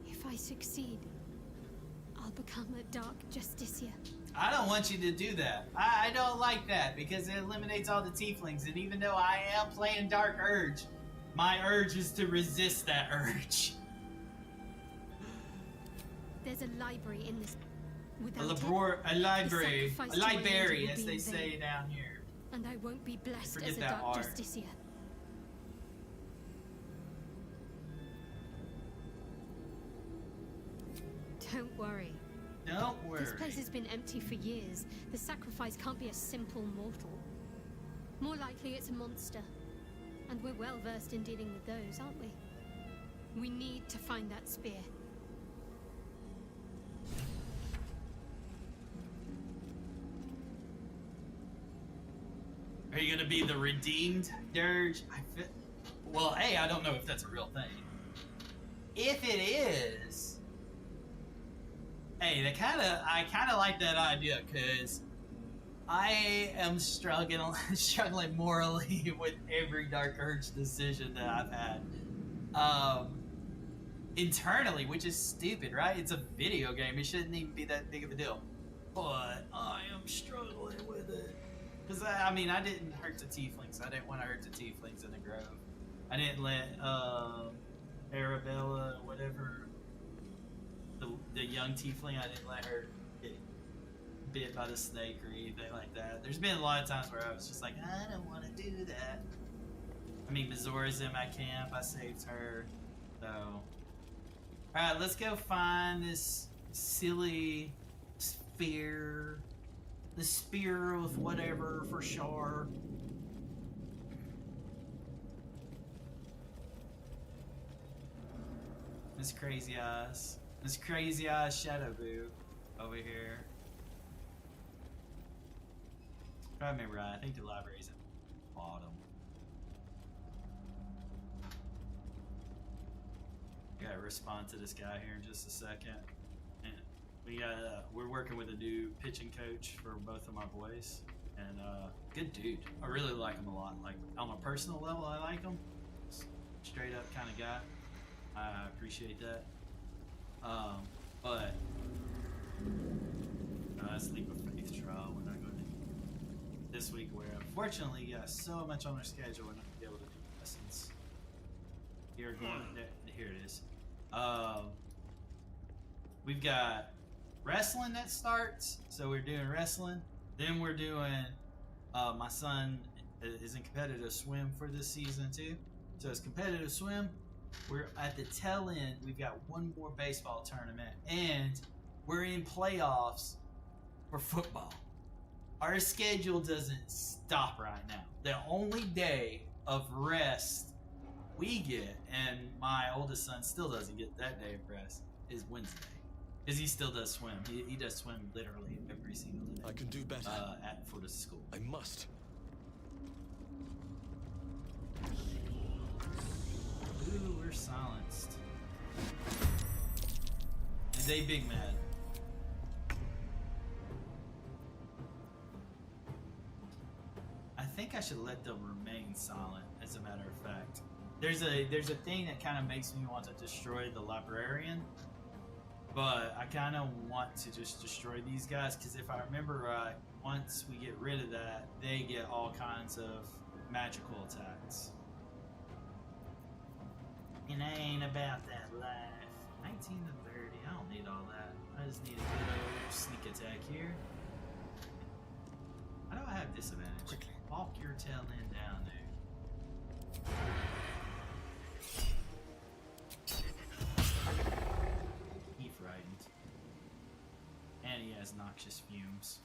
If I succeed, I'll become a Dark Justiciar. I don't want you to do that. I don't like that because it eliminates all the tieflings. And even though I am playing Dark Urge, my urge is to resist that urge. There's a library in this. A Without library, sacrifice a to my library, angel as will they be in say vain. down here. And I won't be blessed Forget as a that Dark R. Justiciar. Don't worry. Don't worry. This place has been empty for years. The sacrifice can't be a simple mortal. More likely it's a monster. And we're well versed in dealing with those, aren't we? We need to find that spear. Are you gonna be the redeemed dirge? Well, hey, I don't know if that's a real thing. If it is, hey, I kind of like that idea because I am struggling morally with every Dark Urge decision that I've had. Internally, which is stupid, right? It's a video game. It shouldn't even be that big of a deal. But I am struggling with it. Because, I mean, I didn't hurt the tieflings. I didn't want to hurt the tieflings in the grove. I didn't let Arabella, whatever, the young tiefling, I didn't let her get bit by the snake or anything like that. There's been a lot of times where I was just like, I don't want to do that. I mean, Mazora's in my camp. I saved her. So, alright, let's go find this silly sphere. The spear of whatever for sure. Miss Crazy Eyes. Miss Crazy Eyes Shadow Boo over here. If I remember right, I think the library's at the bottom. I gotta respond to this guy here in just a second. And we're working with a new pitching coach for both of my boys. And good dude. I really like him a lot. Like on a personal level, I like him. Straight up kind of guy. I appreciate that. But that's Leap of Faith trial. We're not going to this week. Where unfortunately, got so much on our schedule, we're not gonna be able to do lessons. Here it is. We've got wrestling that starts, so we're doing wrestling. Then we're doing. My son is in competitive swim for this season too, so it's competitive swim. We're at the tail end. We've got one more baseball tournament, and we're in playoffs for football. Our schedule doesn't stop right now. The only day of rest we get, and my oldest son still doesn't get that day of rest, is Wednesday. Because he still does swim. He does swim literally every single day. I can do better. For the school. I must. Ooh, we're silenced. And they big mad. I think I should let them remain silent, as a matter of fact. There's a thing that kind of makes me want to destroy the librarian, but I kind of want to just destroy these guys, because if I remember right, once we get rid of that, they get all kinds of magical attacks. And I ain't about that life. 19 to 30, I don't need all that. I just need a good old sneak attack here. How do I have disadvantage? Quickly. Walk your tail end down there. He frightened. And he has noxious fumes.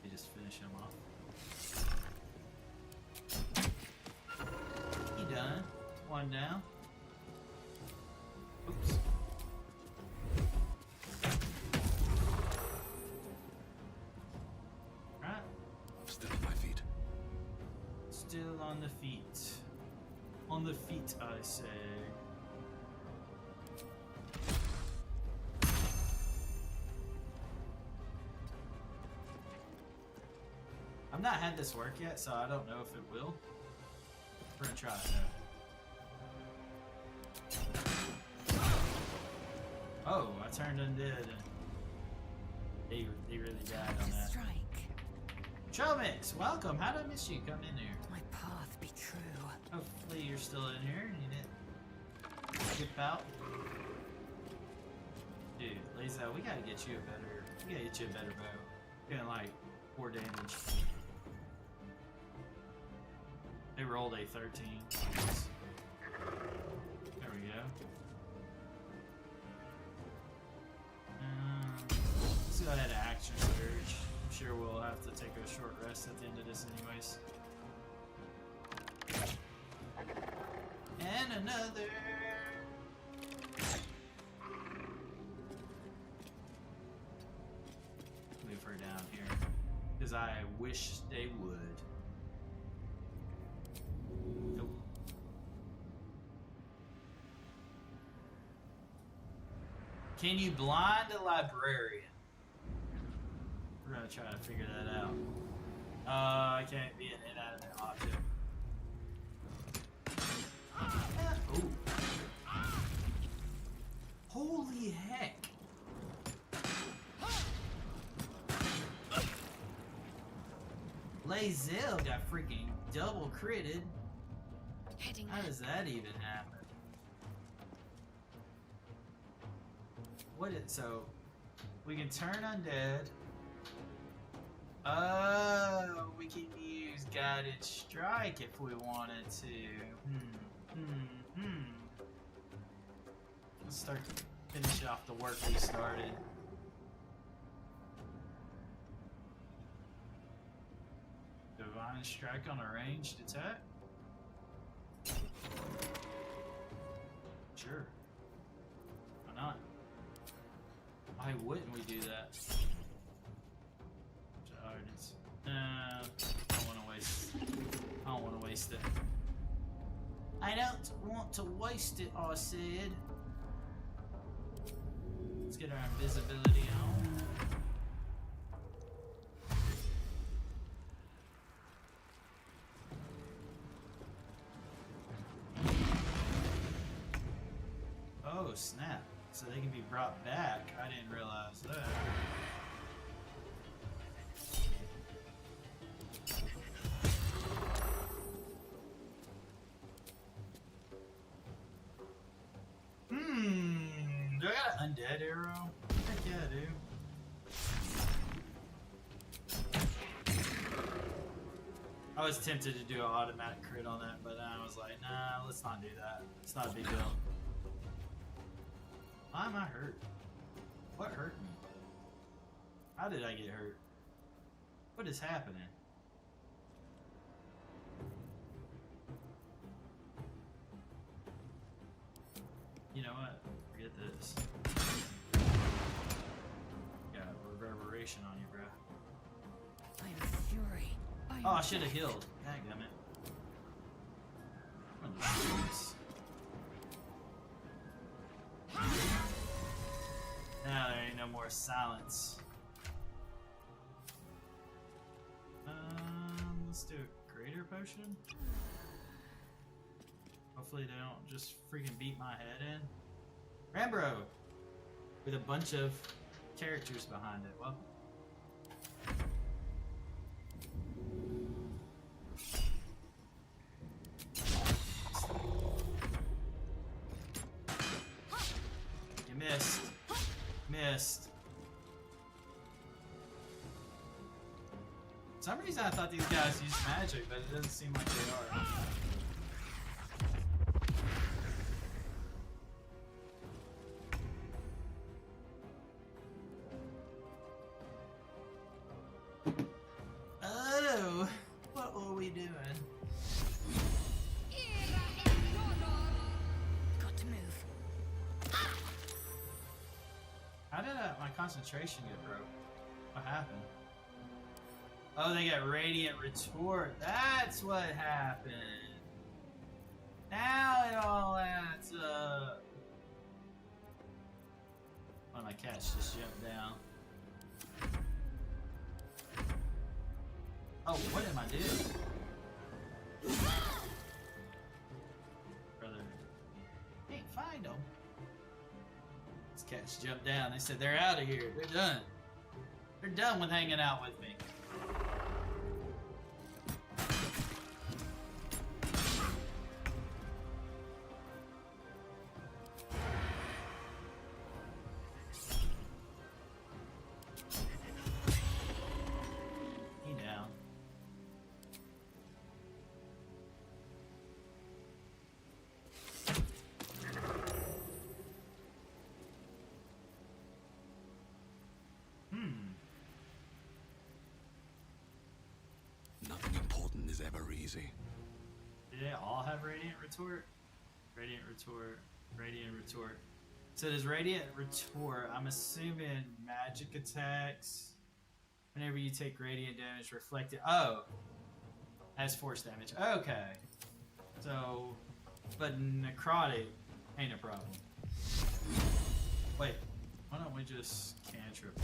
They just finish him off. He done. One down. Oops. Right. Still on my feet. Still on the feet. On the feet, I say. I've not had this work yet, so I don't know if it will. We're gonna try it though. Oh, I turned undead and they really died on that. Strike. Tromix, welcome. How did I miss you? Come in here. My path be true. Hopefully you're still in here and you didn't skip out. Dude, Liser, we gotta get you a better bow. You're getting like 4 damage. They rolled a 13. There we go. Let's go ahead and action surge. I'm sure we'll have to take a short rest at the end of this anyways. And another. Move her down here. Because I wish they would. Nope. Can you blind a librarian? We're gonna try to figure that out. I can't be an inanimate object. Ooh. Holy heck. Liser got freaking double critted. How does that even happen? So we can turn undead. Oh, we can use guided strike if we wanted to. Let's start to finish off the work we started. Divine strike on a ranged attack. Sure. Why not? Why wouldn't we do that? I don't want to waste. I don't want to waste it. I don't want to waste it, I said. Let's get our invisibility on. Oh, snap. So they can be brought back. I didn't realize that. Do I got an undead arrow? Heck yeah, I do. I was tempted to do an automatic crit on that, but I was like, nah, let's not do that. It's not a big deal. Why am I hurt? What hurt me? How did I get hurt? What is happening? You know what? Forget this. Got a reverberation on you, bro. I'm fury. Oh, I should have healed. Dadgummit. I'm gonna do this. Now there ain't no more silence. Let's do a greater potion. Hopefully they don't just freaking beat my head in. Rambro! With a bunch of characters behind it. Well. You missed. Missed. For some reason I thought these guys used magic, but it doesn't seem like they are. Oh, what were we doing? Got to move. How did my concentration get broke? What happened? Oh, they got radiant retort. That's what happened. Now it all adds up. One of my cats just jumped down. Oh, what am I doing? Brother, can't find them. These cats jumped down. They said they're out of here. They're done. They're done with hanging out with me. He down. Nothing important is ever easy. Do they all have radiant retort? Radiant retort. Radiant retort. So does radiant retort, I'm assuming magic attacks. Whenever you take radiant damage reflected. Oh! Has force damage. Okay. So, but necrotic ain't a problem. Wait, why don't we just cantrip?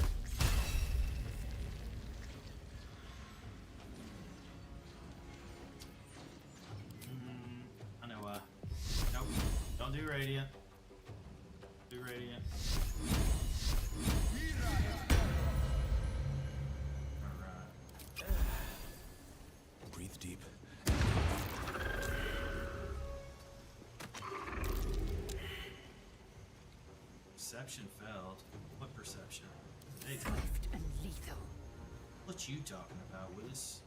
I know why. Nope. Don't do radiant. Do radiant. Alright. Breathe deep. Perception failed. What perception? Hey, Swift and lethal. what you talking about, Willis?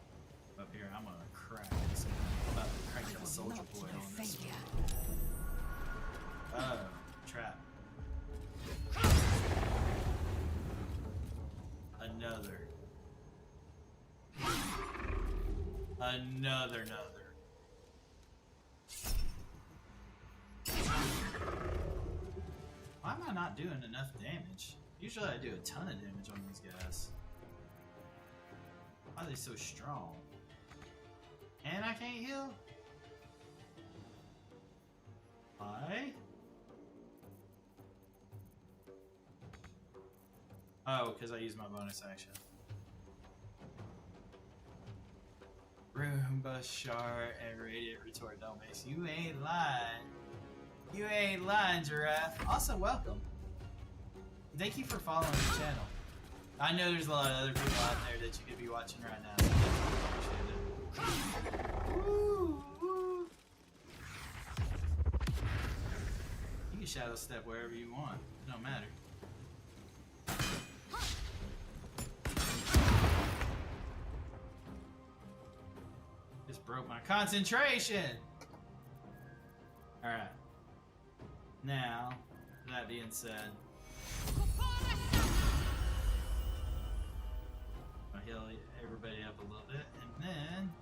Up here, I'm gonna crack this. I'm about to crack that soldier Not boy no on this. failure. Oh, trap. Another. Another. not doing enough damage? Usually I do a ton of damage on these guys. Why are they so strong? And I can't heal? Why? Oh, because I used my bonus action. Roomba, Shard, and Radiant Retort don't mix. You ain't lying. You ain't lying, Giraffe. Also, welcome. Thank you for following the channel. I know there's a lot of other people out there that you could be watching right now, so I appreciate it. Woo, woo. You can shadow step wherever you want. It don't matter. Just broke my concentration! Alright. Now, that being said, I'll heal everybody up a little bit, and then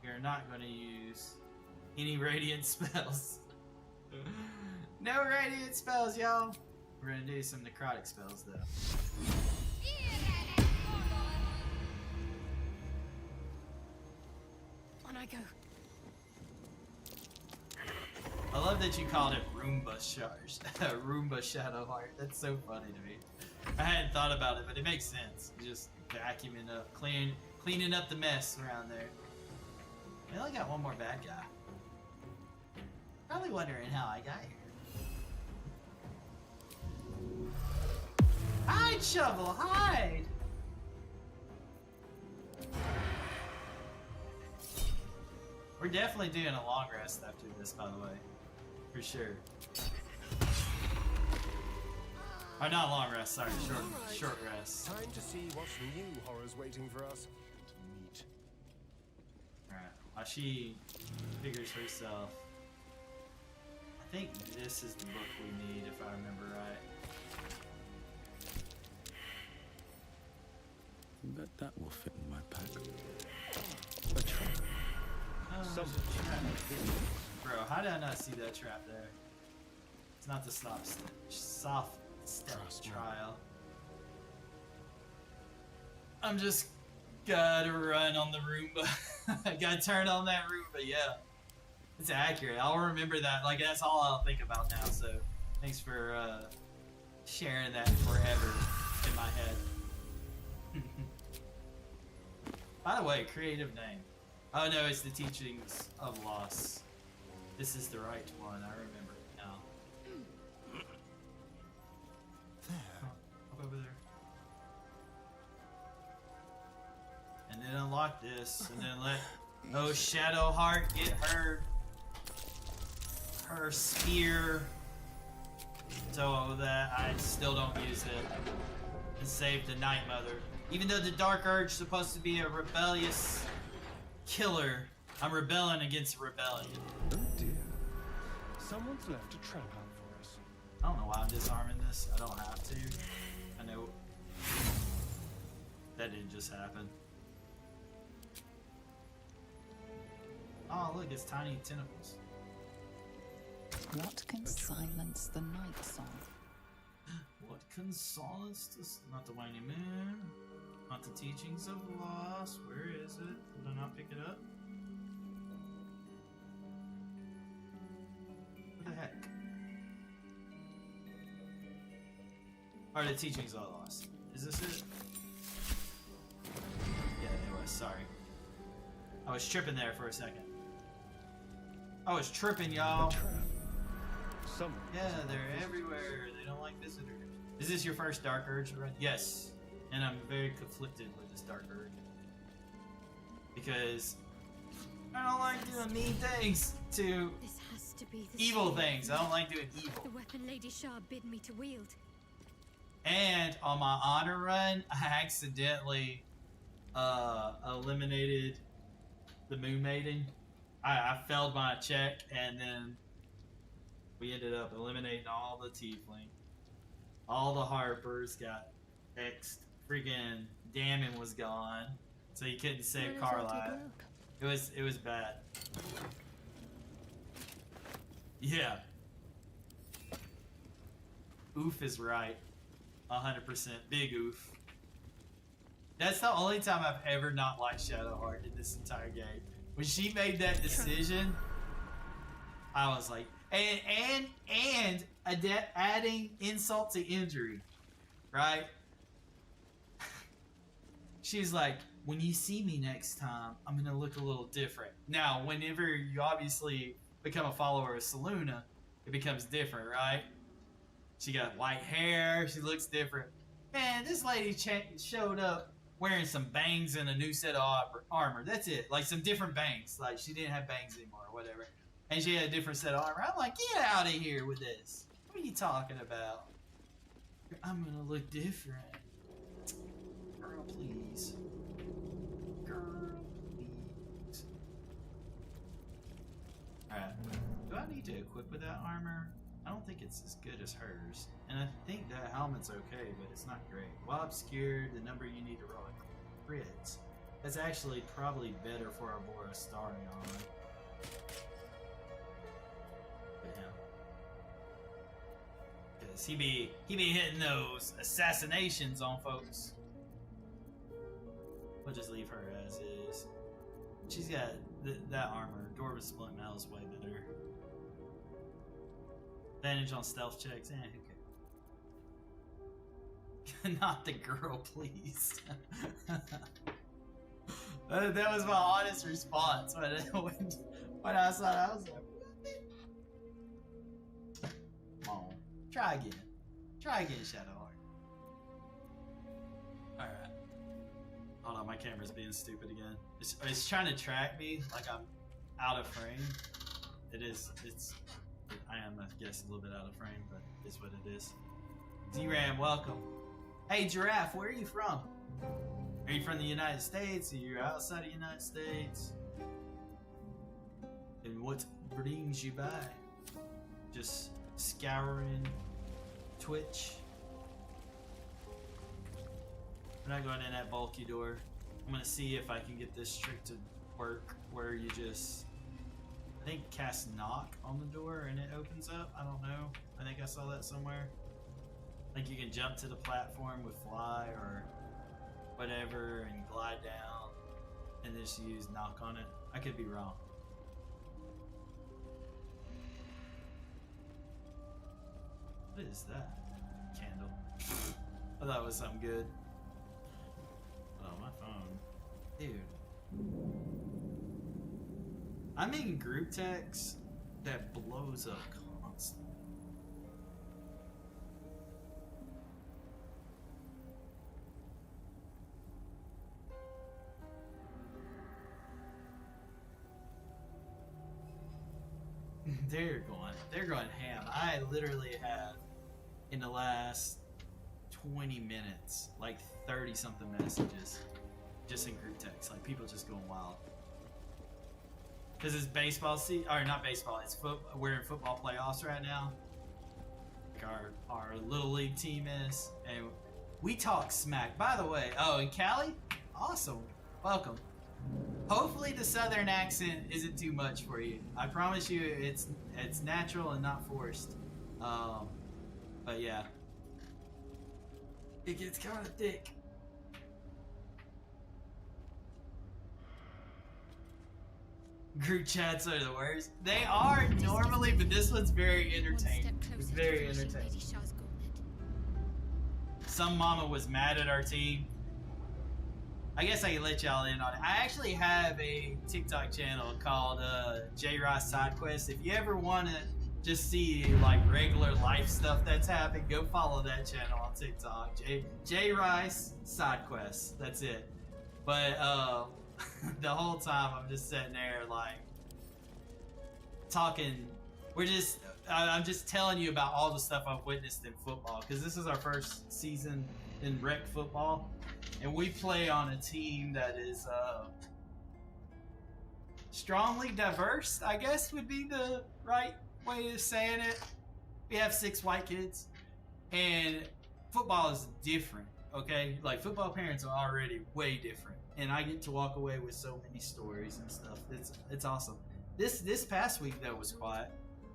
we're not going to use any radiant spells. No radiant spells, y'all! We're going to do some necrotic spells, though. On I go. I love that you called it Roomba Charge. Roomba Shadow Heart. That's so funny to me. I hadn't thought about it, but it makes sense. Just vacuuming up, cleaning up the mess around there. I only got one more bad guy. Probably wondering how I got here. Hide, Shovel, hide! We're definitely doing a long rest after this, by the way. For sure. Oh, not long rest, sorry, short rest. Time to see what new horrors waiting for us. Alright, while she figures herself, I think this is the book we need, if I remember right. Bet that will fit in my pack. A trap. Oh, there's a trap. Bro, how did I not see that trap there? It's not the soft step trial. I'm just gotta run on the Roomba. I gotta turn on that Roomba, yeah. It's accurate. I'll remember that. Like, that's all I'll think about now, so thanks for sharing that forever in my head. By the way, creative name. Oh no, it's the Teachings of Loss. This is the right one, I remember it now. Up over there. And then unlock this, and then let Shadow Heart get her spear. So that I still don't use it. And save the Night Mother. Even though the Dark Urge is supposed to be a rebellious killer, I'm rebelling against rebellion. Oh dear. Someone's left a trap out for us. I don't know why I'm disarming this. I don't have to. I know. That didn't just happen. Oh, look, it's tiny tentacles. What can silence the night song? What can silence this? Not the whiny moon. Not the Teachings of Loss. Where is it? Did I not pick it up? What the heck? Or the Teachings of Loss. Is this it? Yeah, it was. Sorry. I was tripping there for a second. I was tripping, y'all. Yeah, they're everywhere. They don't like visitors. Is this your first Dark Urge run? Yes. And I'm very conflicted with this Dark Urge. Because I don't like doing mean things to This has to be the evil same things. I don't like doing evil. The weapon Lady Shah bid me to wield. And on my honor run, I accidentally eliminated the Moon Maiden. I failed my check, and then we ended up eliminating all the Tiefling. All the Harpers got X'd. Freaking Damon was gone, so you couldn't save Carlisle. It was bad. Yeah. Oof is right. 100%. Big oof. That's the only time I've ever not liked Shadowheart in this entire game. When she made that decision, I was like, and adding insult to injury, right? She's like, when you see me next time, I'm gonna look a little different. Now, whenever you obviously become a follower of Selûne, it becomes different, right? She got white hair, she looks different. Man, this lady showed up wearing some bangs and a new set of armor. That's it. Like some different bangs. Like she didn't have bangs anymore or whatever. And she had a different set of armor. I'm like, get out of here with this. What are you talking about? I'm gonna look different. Girl, please. Girl, please. Alright. Do I need to equip with that armor? I don't think it's as good as hers. And I think that helmet's okay, but it's not great. While obscured, the number you need to roll crits. That's actually probably better for our Bora starting on. But yeah. Because he be hitting those assassinations on folks. We'll just leave her as is. She's got that armor. Dwarven Split Mail is way better. Advantage on stealth checks. Who cares? Not the girl, please. That was my honest response when I saw it. I was like, what? Come on. Try again. Try again, Shadowheart. Alright. Hold on, my camera's being stupid again. It's trying to track me like I'm out of frame. I am, I guess, a little bit out of frame, but it's what it is. Z-Ram, welcome. Hey, Giraffe, where are you from? Are you from the United States? Are you outside the United States? And what brings you by? Just scouring Twitch? We're not going in that bulky door. I'm gonna see if I can get this trick to work where you just... I think cast knock on the door and it opens up. I don't know. I think I saw that somewhere. Like you can jump to the platform with fly or whatever and glide down and just use knock on it. I could be wrong. What is that? Candle. I thought it was something good. Oh, my phone. Dude. I'm in group text that blows up constantly. They're going ham. I literally have, in the last 20 minutes, like 30 something messages just in group text. Like people just going wild. Because it's baseball season, or not baseball, it's we're in football playoffs right now. Like our little league team is, and we talk smack. By the way, oh, and Callie, awesome, welcome. Hopefully the southern accent isn't too much for you. I promise you, it's natural and not forced. But yeah, it gets kind of thick. Group chats are the worst. They are normally, but this one's very entertaining. It's very entertaining. Some mama was mad at our team. I guess I can let y'all in on it. I actually have a TikTok channel called JRice Side Quest. If you ever want to just see like regular life stuff that's happened, go follow that channel on TikTok. JRice Side Quest. That's it. But the whole time I'm just sitting there like talking. I'm just telling you about all the stuff I've witnessed in football, because this is our first season in rec football, and we play on a team that is strongly diverse, I guess would be the right way of saying it. We have 6 white kids, and football is different, okay? Like football parents are already way different, and I get to walk away with so many stories and stuff. It's awesome. This past week though was quiet.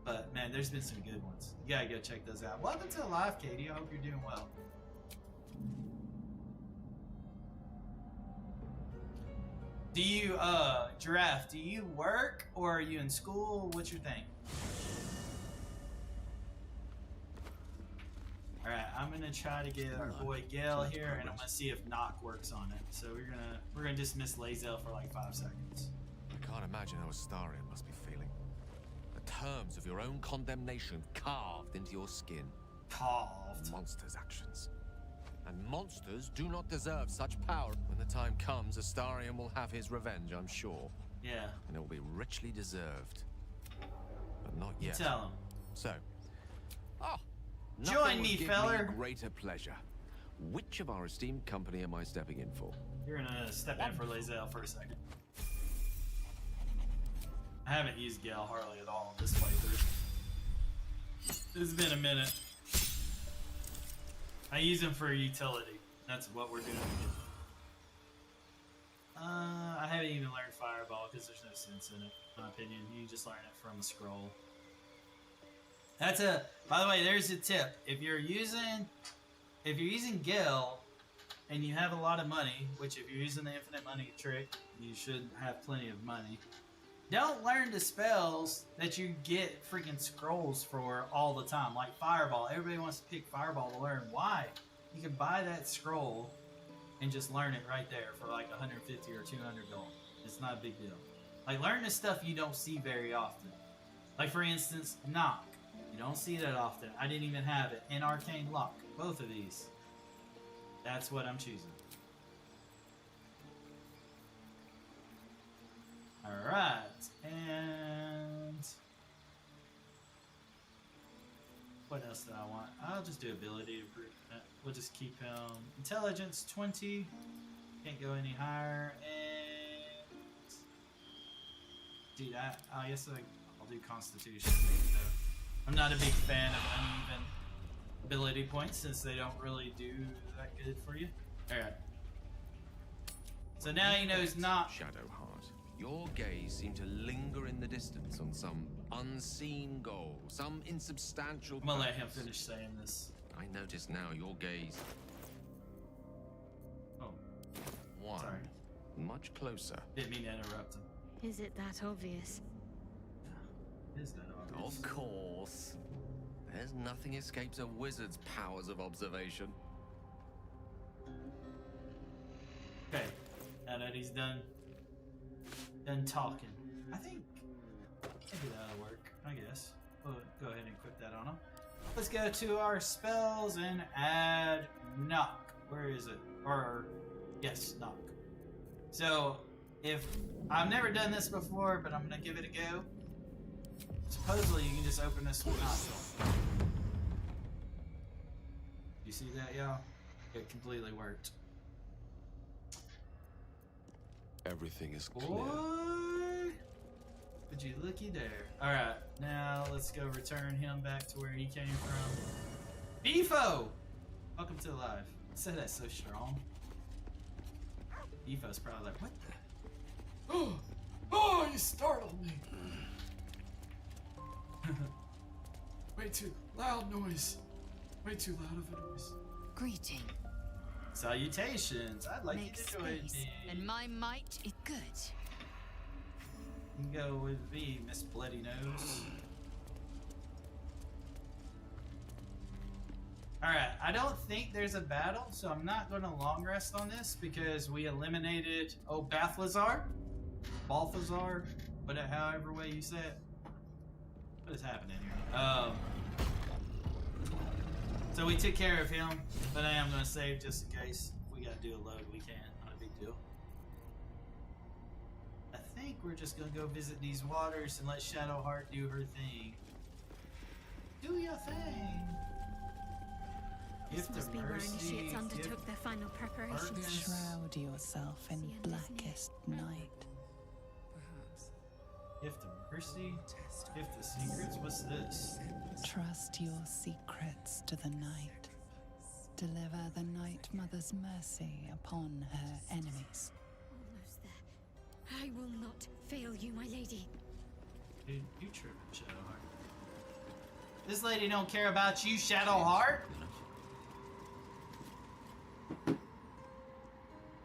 But man, there's been some good ones. You gotta go check those out. Welcome to the live, Katie. I hope you're doing well. Do you, Giraffe, do you work or are you in school? What's your thing? Alright, I'm gonna try to get our boy Gale here, and I'm gonna see if knock works on it. So we're gonna dismiss Lazel for like 5 seconds. I can't imagine how Astarion must be feeling. The terms of your own condemnation carved into your skin. Carved. Monsters' actions. And monsters do not deserve such power. When the time comes, Astarion will have his revenge, I'm sure. Yeah. And it will be richly deserved. But not yet. Tell him. So. Join me, feller. Me greater pleasure. Which of our esteemed company am I stepping in for? You're gonna step in for Lazel for a second. I haven't used Gale hardly at all in this playthrough. It's been a minute. I use him for utility. That's what we're doing. I haven't even learned Fireball because there's no sense in it, in my opinion. You just learn it from a scroll. That's a. By the way, there's a tip. If you're using Gale, and you have a lot of money, which if you're using the infinite money trick, you should have plenty of money. Don't learn the spells that you get freaking scrolls for all the time, like Fireball. Everybody wants to pick Fireball to learn. Why? You can buy that scroll and just learn it right there for like 150 or 200 gold. It's not a big deal. Like, learn the stuff you don't see very often. Like, for instance, Knock. You don't see that often. I didn't even have it. And Arcane Lock. Both of these. That's what I'm choosing. Alright. And what else did I want? I'll just do ability improvement. We'll just keep him intelligence 20. Can't go any higher. And dude, I guess I'll do constitution. I'm not a big fan of uneven ability points since they don't really do that good for you. Alright. So now he knows not. Shadowheart, your gaze seemed to linger in the distance on some unseen goal, some insubstantial. I'm gonna let him finish saying this. I notice now your gaze. Oh. One. Sorry. Much closer. Didn't mean to interrupt him. Is it that obvious? Is that obvious? Of course. There's nothing escapes a wizard's powers of observation. Okay. Now that he's done talking, I think maybe that'll work. I guess. We'll go ahead and equip that on him. Let's go to our spells and add knock. Where is it? Or yes, knock. So if I've never done this before, but I'm gonna give it a go. Supposedly you can just open this with knock. You see that, y'all? It completely worked. Everything is clear. Boy, would you looky there? All right, now let's go return him back to where he came from. Beefo, welcome to the live. I said that so strong. Beefo's probably like, what the? Oh, you startled me. Way too loud noise. Way too loud of a noise. Greeting. Salutations. I'd like Make you to join space, me. and my might is good. You can go with me, Miss Bloody Nose. Alright, I don't think there's a battle, so I'm not going to long rest on this because we eliminated, Balthazar? Balthazar? However way you say it. What is happening here? So we took care of him, but I am going to save just in case. If we got to do a load, we can. Not a big deal. I think we're just going to go visit these waters and let Shadowheart do her thing. Do your thing! This must be where initiates undertook their final preparations. Shroud yourself in blackest night. Perhaps. Gift of mercy, gift of secrets. What's this? Trust your secrets to the night. Deliver the Night Mother's mercy upon her enemies. Almost there. I will not fail you, my lady. Dude, you tripping, Shadowheart. This lady don't care about you, Shadowheart.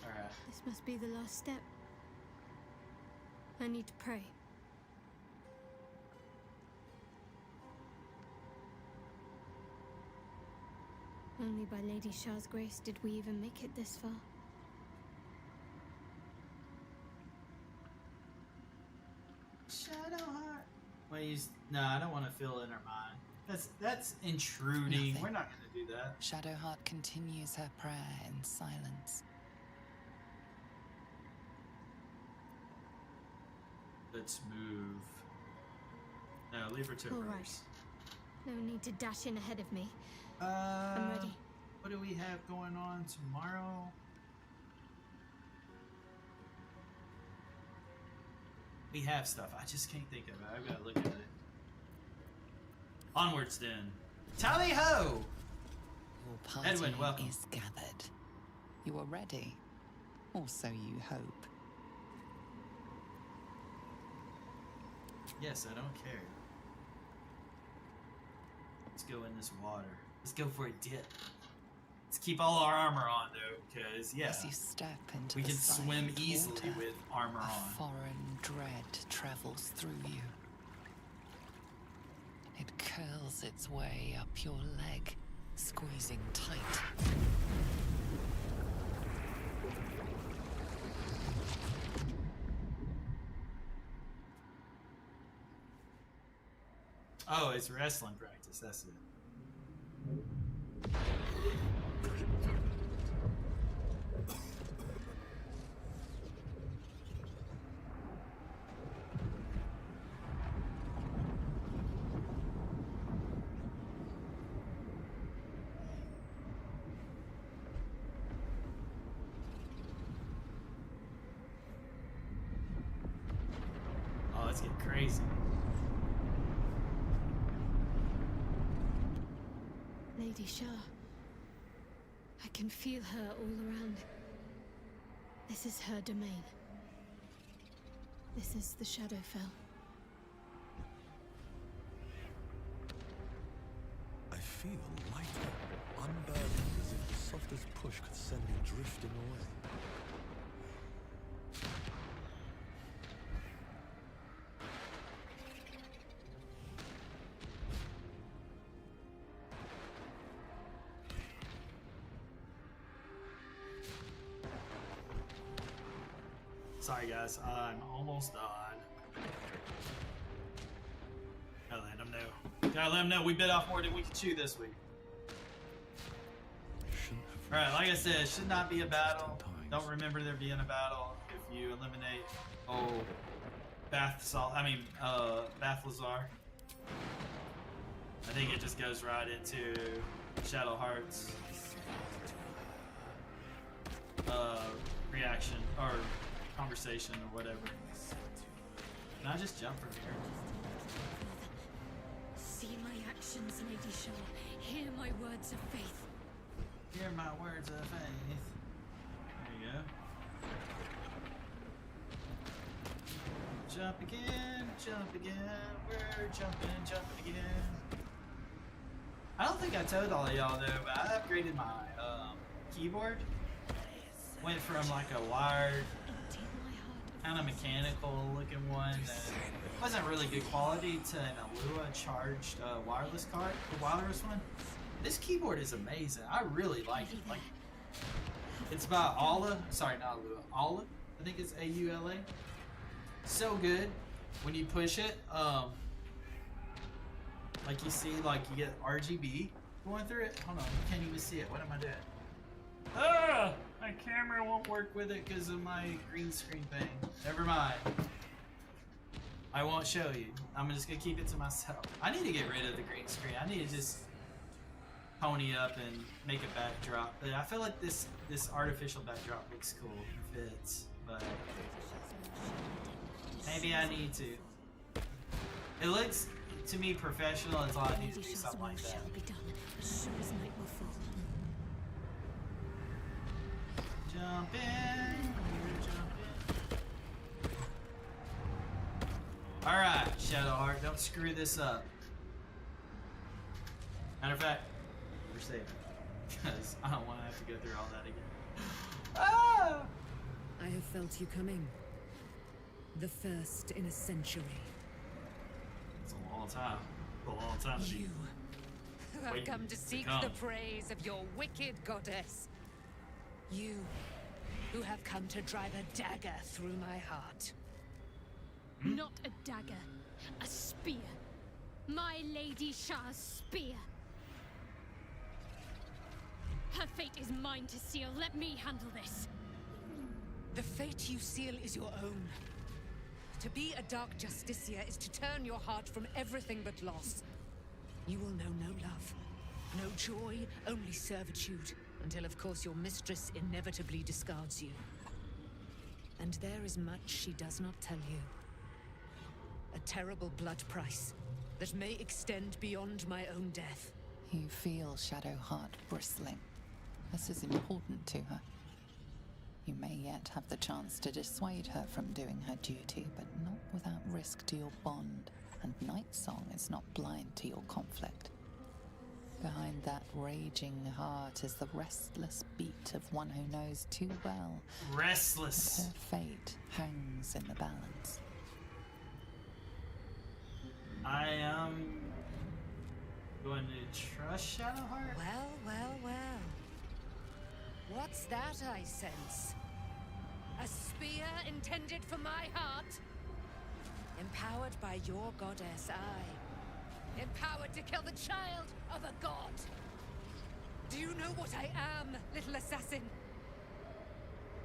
Alright. This must be the last step. I need to pray. Only by Lady Shah's grace did we even make it this far. Shadowheart. Wait, no, I don't want to fill in her mind. That's intruding. Nothing. We're not gonna do that. Shadowheart continues her prayer in silence. Let's move. No, leave her to her. All right. No need to dash in ahead of me. I'm I'm ready. What do we have going on tomorrow? We have stuff. I just can't think of it. I've got to look at it. Onwards then. Tally ho! Your party Edwin, welcome. is gathered. You are ready. Or so you hope. Yes, I don't care. Let's go in this water. Let's go for a dip. Let's keep all our armor on though, because yeah, As you step into we the can swim silent easily water, with armor a on. foreign dread travels through you. It curls its way up your leg, squeezing tight. Oh, it's wrestling practice. That's it. Oh, let's get crazy. Lady Shah. I can feel her all around. This is her domain. This is the Shadowfell. I feel lighter, unburdened, as if the softest push could send me drifting away. Sorry guys, I'm almost done. Gotta let them know. Gotta let them know we bit off more than we could chew this week. Alright, like I said, it should not be a battle. Don't remember there being a battle if you eliminate Balthazar. I think it just goes right into Shadowheart's reaction or conversation or whatever. Can I just jump from here? See my actions, Lady Shah. Hear my words of faith. Hear my words of faith. There you go. Jump again, jump again. We're jumping again. I don't think I told all of y'all though, but I upgraded my keyboard. Went from like a wired, kind of mechanical looking one that wasn't really good quality to an Alua charged wireless card, the wireless one. This keyboard is amazing. I really like it. Like, it's by Aula. Sorry, not Alua. Aula. I think it's A-U-L-A. So good. When you push it, like you see, like you get RGB going through it. Hold on, you can't even see it. What am I doing? Ah! My camera won't work with it because of my green screen thing. Never mind. I won't show you. I'm just gonna keep it to myself. I need to get rid of the green screen. I need to just pony up and make a backdrop. But I feel like this artificial backdrop looks cool. It fits, but maybe I need to. It looks to me professional until I need to do something like that. Shall be done as sure as night will fall. Jump in. Alright, Shadowheart, don't screw this up. Matter of fact, we're saving. Because I don't want to have to go through all that again. Ah! I have felt you coming. The first in a century. It's a long time. A long time to be You who have waiting come to seek come. the praise of your wicked goddess. You who have come to drive a dagger through my heart. Not a dagger, a spear. My Lady Shah's spear. Her fate is mine to seal. Let me handle this. The fate you seal is your own. To be a Dark Justiciar is to turn your heart from everything but loss. You will know no love, no joy, only servitude, until of course your mistress inevitably discards you. And there is much she does not tell you. A terrible blood price that may extend beyond my own death. You feel Shadowheart bristling. This is important to her. You may yet have the chance to dissuade her from doing her duty, but not without risk to your bond. And Nightsong is not blind to your conflict. Behind that raging heart is the restless beat of one who knows too well. Restless. That her fate hangs in the balance. I am going to trust Shadowheart. Well, well, well. What's that I sense? A spear intended for my heart? Empowered by your goddess, I. Empowered to kill the child of a god. Do you know what I am, little assassin?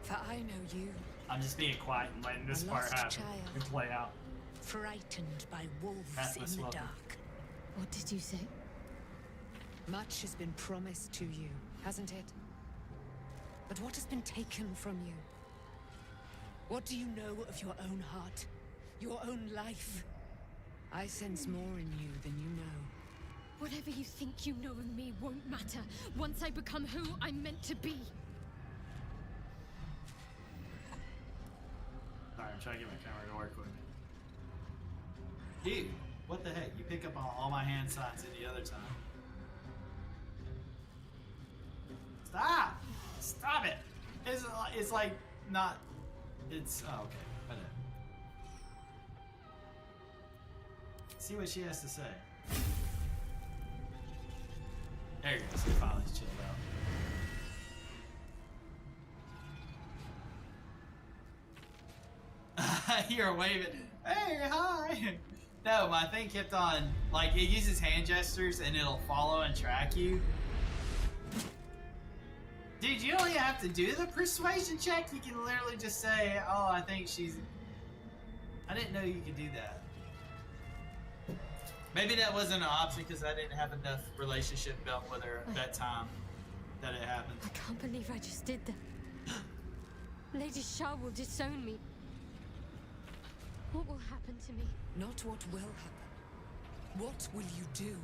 For I know you. I'm just being quiet and letting this A part lost happen child. and play out. Frightened by wolves Atlas, in the welcome. dark. What did you say? Much has been promised to you, hasn't it? But what has been taken from you? What do you know of your own heart? Your own life? I sense more in you than you know. Whatever you think you know of me won't matter once I become who I'm meant to be. Alright, I'm trying to get my camera to work with me. Dude, what the heck? You pick up on all my hand signs any other time. Stop! Stop it! It's like not... It's... Oh, okay. Whatever. See what she has to say. There you go. So finally chilled out. You're waving. Hey, hi! No, my thing kept on... Like, it uses hand gestures and it'll follow and track you. Dude, you don't even have to do the persuasion check. You can literally just say, oh, I think she's... I didn't know you could do that. Maybe that wasn't an option because I didn't have enough relationship built with her at that time that it happened. I can't believe I just did that. Lady Shah will disown me. What will happen to me? Not what will happen. What will you do?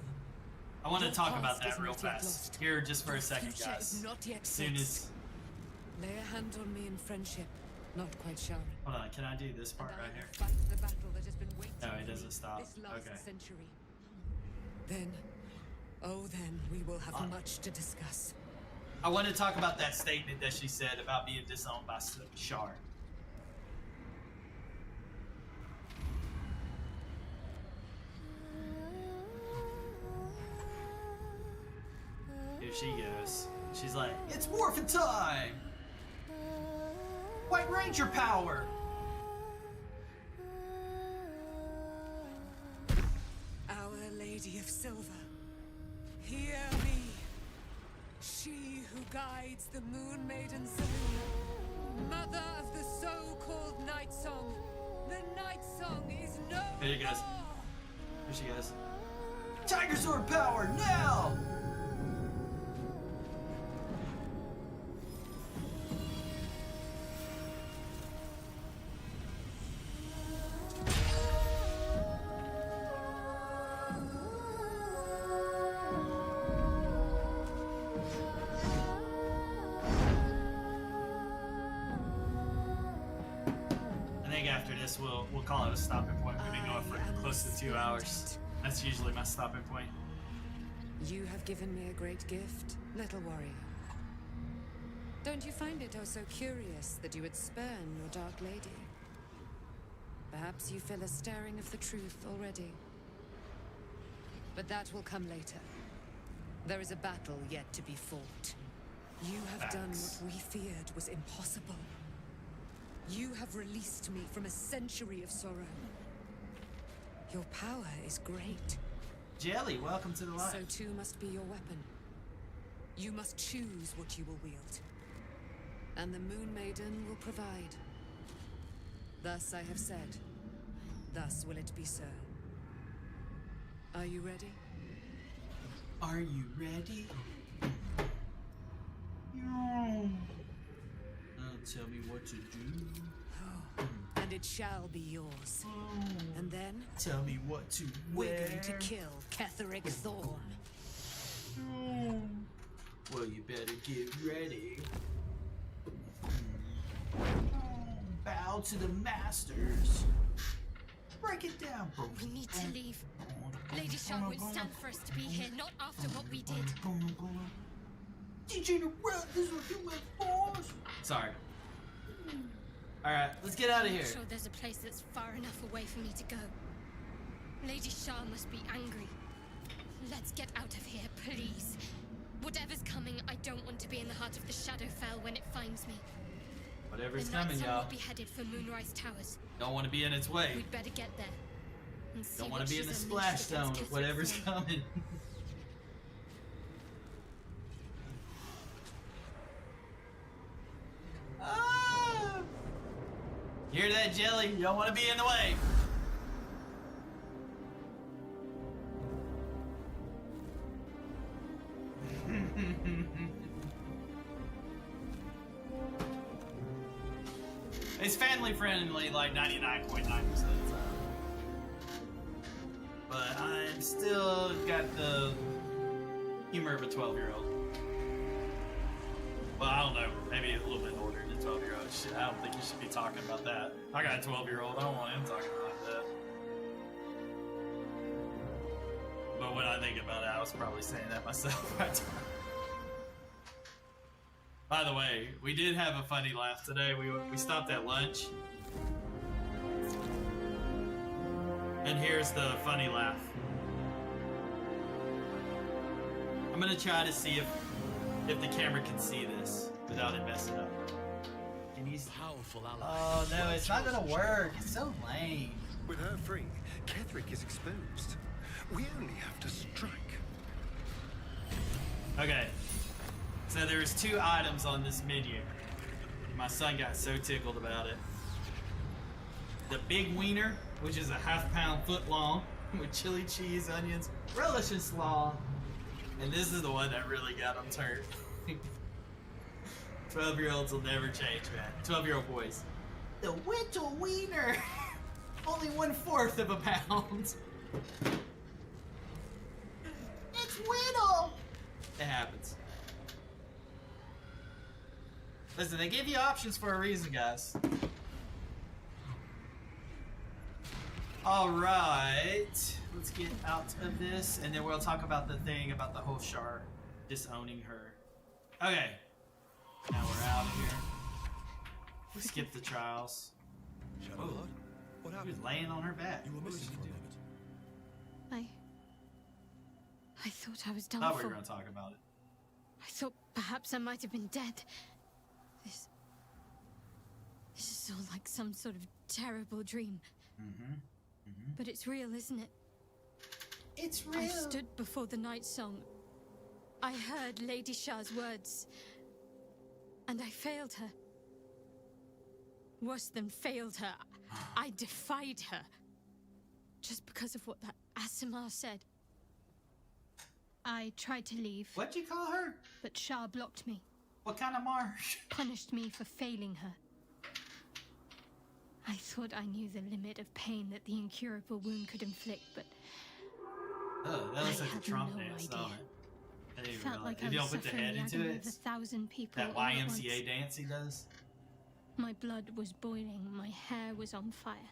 I want to Your talk about past that is real not yet fast. lost. Here, just for a Your second, future guys. is not yet As soon as... Lay a hand on me in friendship, not quite showering. Hold on, can I do this part right here? Fight the battle that has been waiting No, it for doesn't me stop. this last Okay. century. Then, oh then, we will have much to discuss. I want to talk about that statement that she said about being disowned by Shard. Here she goes. She's like, it's morphin' time! White Ranger power! Our Lady of Silver, hear me. She who guides the Moon Maiden Selena, mother of the so-called Night Song. The Night Song is no Here she goes. more. Here she goes. Tiger Sword power, now! After this, we'll call it a stopping point. We've been going for close to 2 hours. That's usually my stopping point. You have given me a great gift, little warrior. Don't you find it oh so curious that you would spurn your dark lady? Perhaps you feel a stirring of the truth already. But that will come later. There is a battle yet to be fought. You have done what we feared was impossible. You have released me from a century of sorrow. Your power is great. Jelly, welcome to the light. So too must be your weapon. You must choose what you will wield. And the Moon Maiden will provide. Thus I have said. Thus will it be so. Are you ready? Are you ready? Tell me what to do. And it shall be yours. And then tell me what to we're wear. going to kill Ketheric Thorn. Well, you better get ready. Bow to the masters. Break it down, bro. We need to leave. Lady Shah won't stand for us to be here, not after what we did. DJ this will do my balls. Sorry. Alright, let's get out of here. I'm sure there's a place that's far enough away for me to go. Lady Shah must be angry. Let's get out of here, please. Whatever's coming, I don't want to be in the heart of the Shadowfell when it finds me. Whatever's the coming, y'all. will be headed for Moonrise Towers. Don't want to be in its way. We'd better get there. And see don't want to be in the she's splash zone unleashed with whatever's against coming. Ah! You hear that, Jelly? You don't want to be in the way. It's family friendly like 99.9% of the time. But I'm still got the humor of a 12-year-old. Well, I don't know. Maybe a little bit older than 12-year-old. I don't think you should be talking about that. I got a 12-year-old. I don't want him talking about that. But when I think about it, I was probably saying that myself right now. By the way, we did have a funny laugh today. We stopped at lunch. And here's the funny laugh. I'm gonna try to see if the camera can see this without it messing up. And he's powerful ally. Oh no, it's not gonna work. It's so lame. With her free, Ketheric is exposed. We only have to strike. Okay. So there's 2 items on this menu. My son got so tickled about it. The big wiener, which is a half-pound foot long, with chili cheese, onions, relish, and slaw. And this is the one that really got him turned. 12-year-olds will never change, man. 12-year-old boys. The Whittle wiener! Only 1/4 of a pound. It's Whittle! It happens. Listen, they give you options for a reason, guys. Alright. Let's get out of this, and then we'll talk about the thing about the whole Shar disowning her. Okay. Now we're out of here. Let's skip the trials. Shadowheart, what She happened? was laying on her back. You were missing for a moment. I thought I was done Thought we for. were going to talk about it. I thought perhaps I might have been dead. This is all like some sort of terrible dream. But it's real, isn't it? It's real. I stood before the night song. I heard Lady Shah's words. And I failed her. Worse than failed her. I defied her. Just because of what that Asimar said. I tried to leave. What'd you call her? But Shah blocked me. What kind of marsh? Punished me for failing her. I thought I knew the limit of pain that the incurable wound could inflict, but Oh, that looks I like the had Trump no dance, idea. don't it? I didn't I even felt realize. like If I y'all was put the suffering head the into agony it, of 1,000 people that all at YMCA once. dance he does. My blood was boiling, my hair was on fire.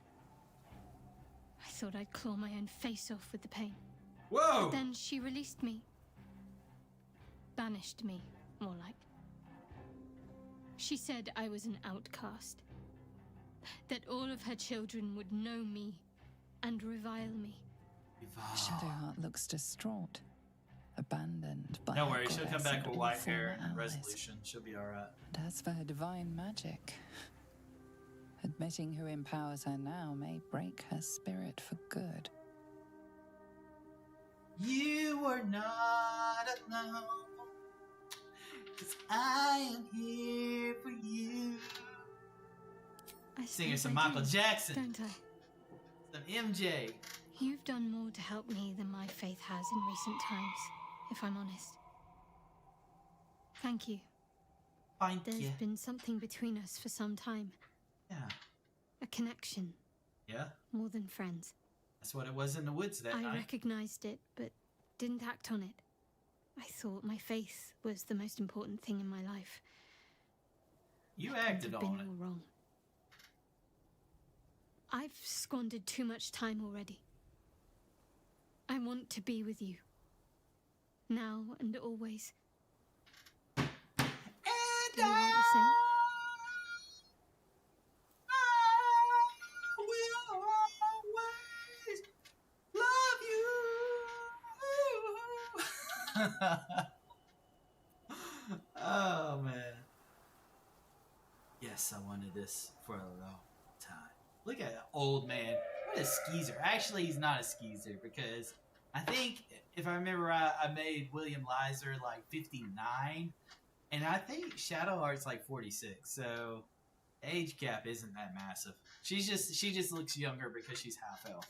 I thought I'd claw my own face off with the pain. Whoa! But then she released me. Banished me, more like. She said I was an outcast. That all of her children would know me and revile me. Shadowheart looks distraught, abandoned by Don't her worry, she'll come goddess back and with all white former hair and allies. resolution. She'll be alright. And as for her divine magic, admitting who empowers her now may break her spirit for good. You are not alone, 'cause I am here for you. I Singing suppose some I Michael do, Jackson. don't I? Some MJ. You've done more to help me than my faith has in recent times, if I'm honest. Thank you. Thank There's you. been something between us for some time. Yeah. A connection, Yeah. more than friends. That's what it was in the woods that I night. recognized it, but didn't act on it. I thought my faith was the most important thing in my life. You I couldn't acted have been on it. more wrong. I've squandered too much time already. I want to be with you. Now and always. And Do you want the same? I will always love you. Oh man. Yes, I wanted this for a long time. Look at that old man. What a skeezer. Actually, he's not a skeezer because I think, if I remember right, I made William Liser like 59. And I think Shadowheart's like 46. So the age gap isn't that massive. She just looks younger because she's half elf.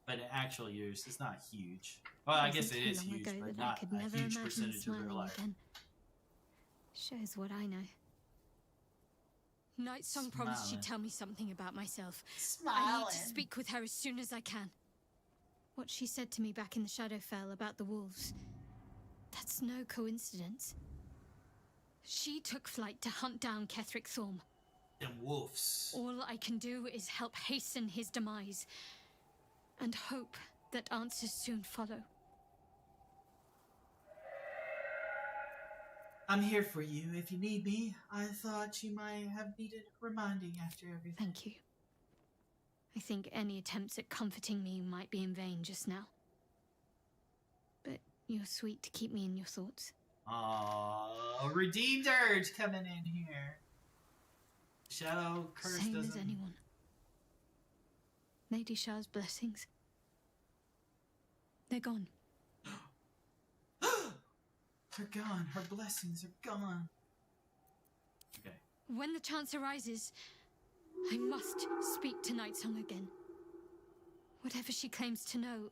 But in actual years, it's not huge. Well, I guess it is huge, but not a huge percentage of real life. Again. Shows what I know. Nightsong promised she'd tell me something about myself. I need to speak with her as soon as I can. What she said to me back in the Shadowfell about the wolves. That's no coincidence. She took flight to hunt down Ketheric Thorm. Them wolves. All I can do is help hasten his demise. And hope that answers soon follow. I'm here for you if you need me. I thought you might have needed reminding after everything. Thank you. I think any attempts at comforting me might be in vain just now. But you're sweet to keep me in your thoughts. Aww, redeemed urge coming in here. Shadow curse Same doesn't. as anyone. Lady Shah's blessings. They're gone. They're gone. Her blessings are gone. Okay. When the chance arises, I must speak to Nightsong again. Whatever she claims to know,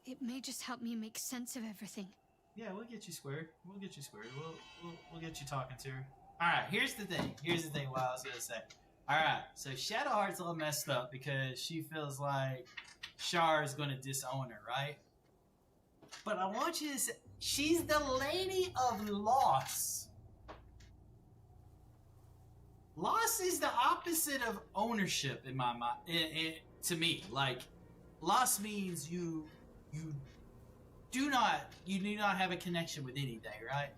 it may just help me make sense of everything. Yeah, we'll get you squared. We'll get you squared. We'll get you talking to her. Alright, here's the thing. What I was gonna say. Alright, so Shadowheart's a little messed up because she feels like Shar is gonna disown her, right? But I want you to say, she's the Lady of Loss. Loss is the opposite of ownership in my mind. To me, like, loss means you do not have a connection with anything, right?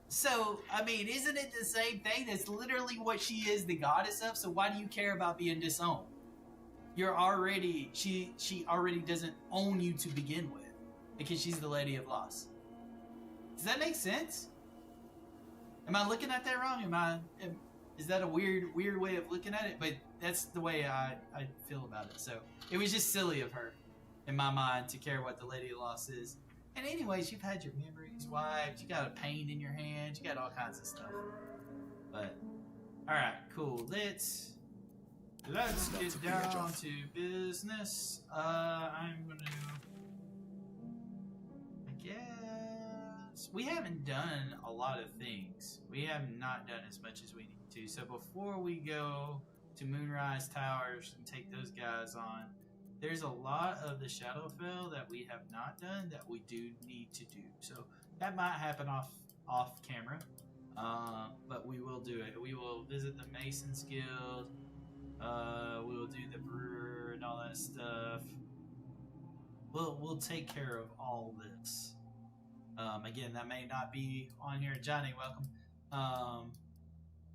So, I mean, isn't it the same thing? That's literally what she is, the goddess of. So why do you care about being disowned? You're already, she already doesn't own you to begin with, because she's the Lady of Loss. Does that make sense? Am I looking at that wrong? Is that a weird way of looking at it? But that's the way I feel about it. So it was just silly of her, in my mind, to care what the Lady of Loss is. And anyways, you've had your memories wiped, you got a pain in your hand, you got all kinds of stuff. But, alright, cool. Let's get down to business. I'm gonna, I guess, we haven't done a lot of things. We have not done as much as we need to. So before we go to Moonrise Towers and take those guys on, there's a lot of the Shadowfell that we have not done that we do need to do. So that might happen off camera, but we will do it. We will visit the Masons Guild. We will do the Brewer and all that stuff. we'll take care of all this. Again, that may not be on here. Johnny, welcome.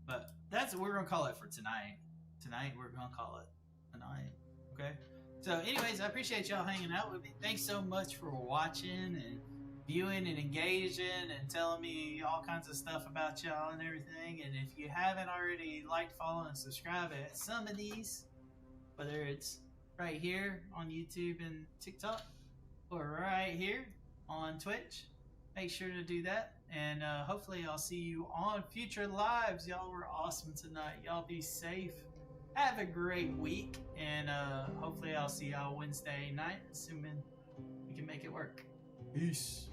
But that's what we're gonna call it for tonight. Tonight we're gonna call it a night. Okay. So, anyways, I appreciate y'all hanging out with me. Thanks so much for watching and viewing and engaging and telling me all kinds of stuff about y'all and everything. And if you haven't already liked, follow, and subscribe at some of these, whether it's right here on YouTube and TikTok or right here on Twitch, make sure to do that. And hopefully I'll see you on future lives. Y'all were awesome tonight. Y'all be safe. Have a great week. And hopefully I'll see y'all Wednesday night, assuming we can make it work. Peace.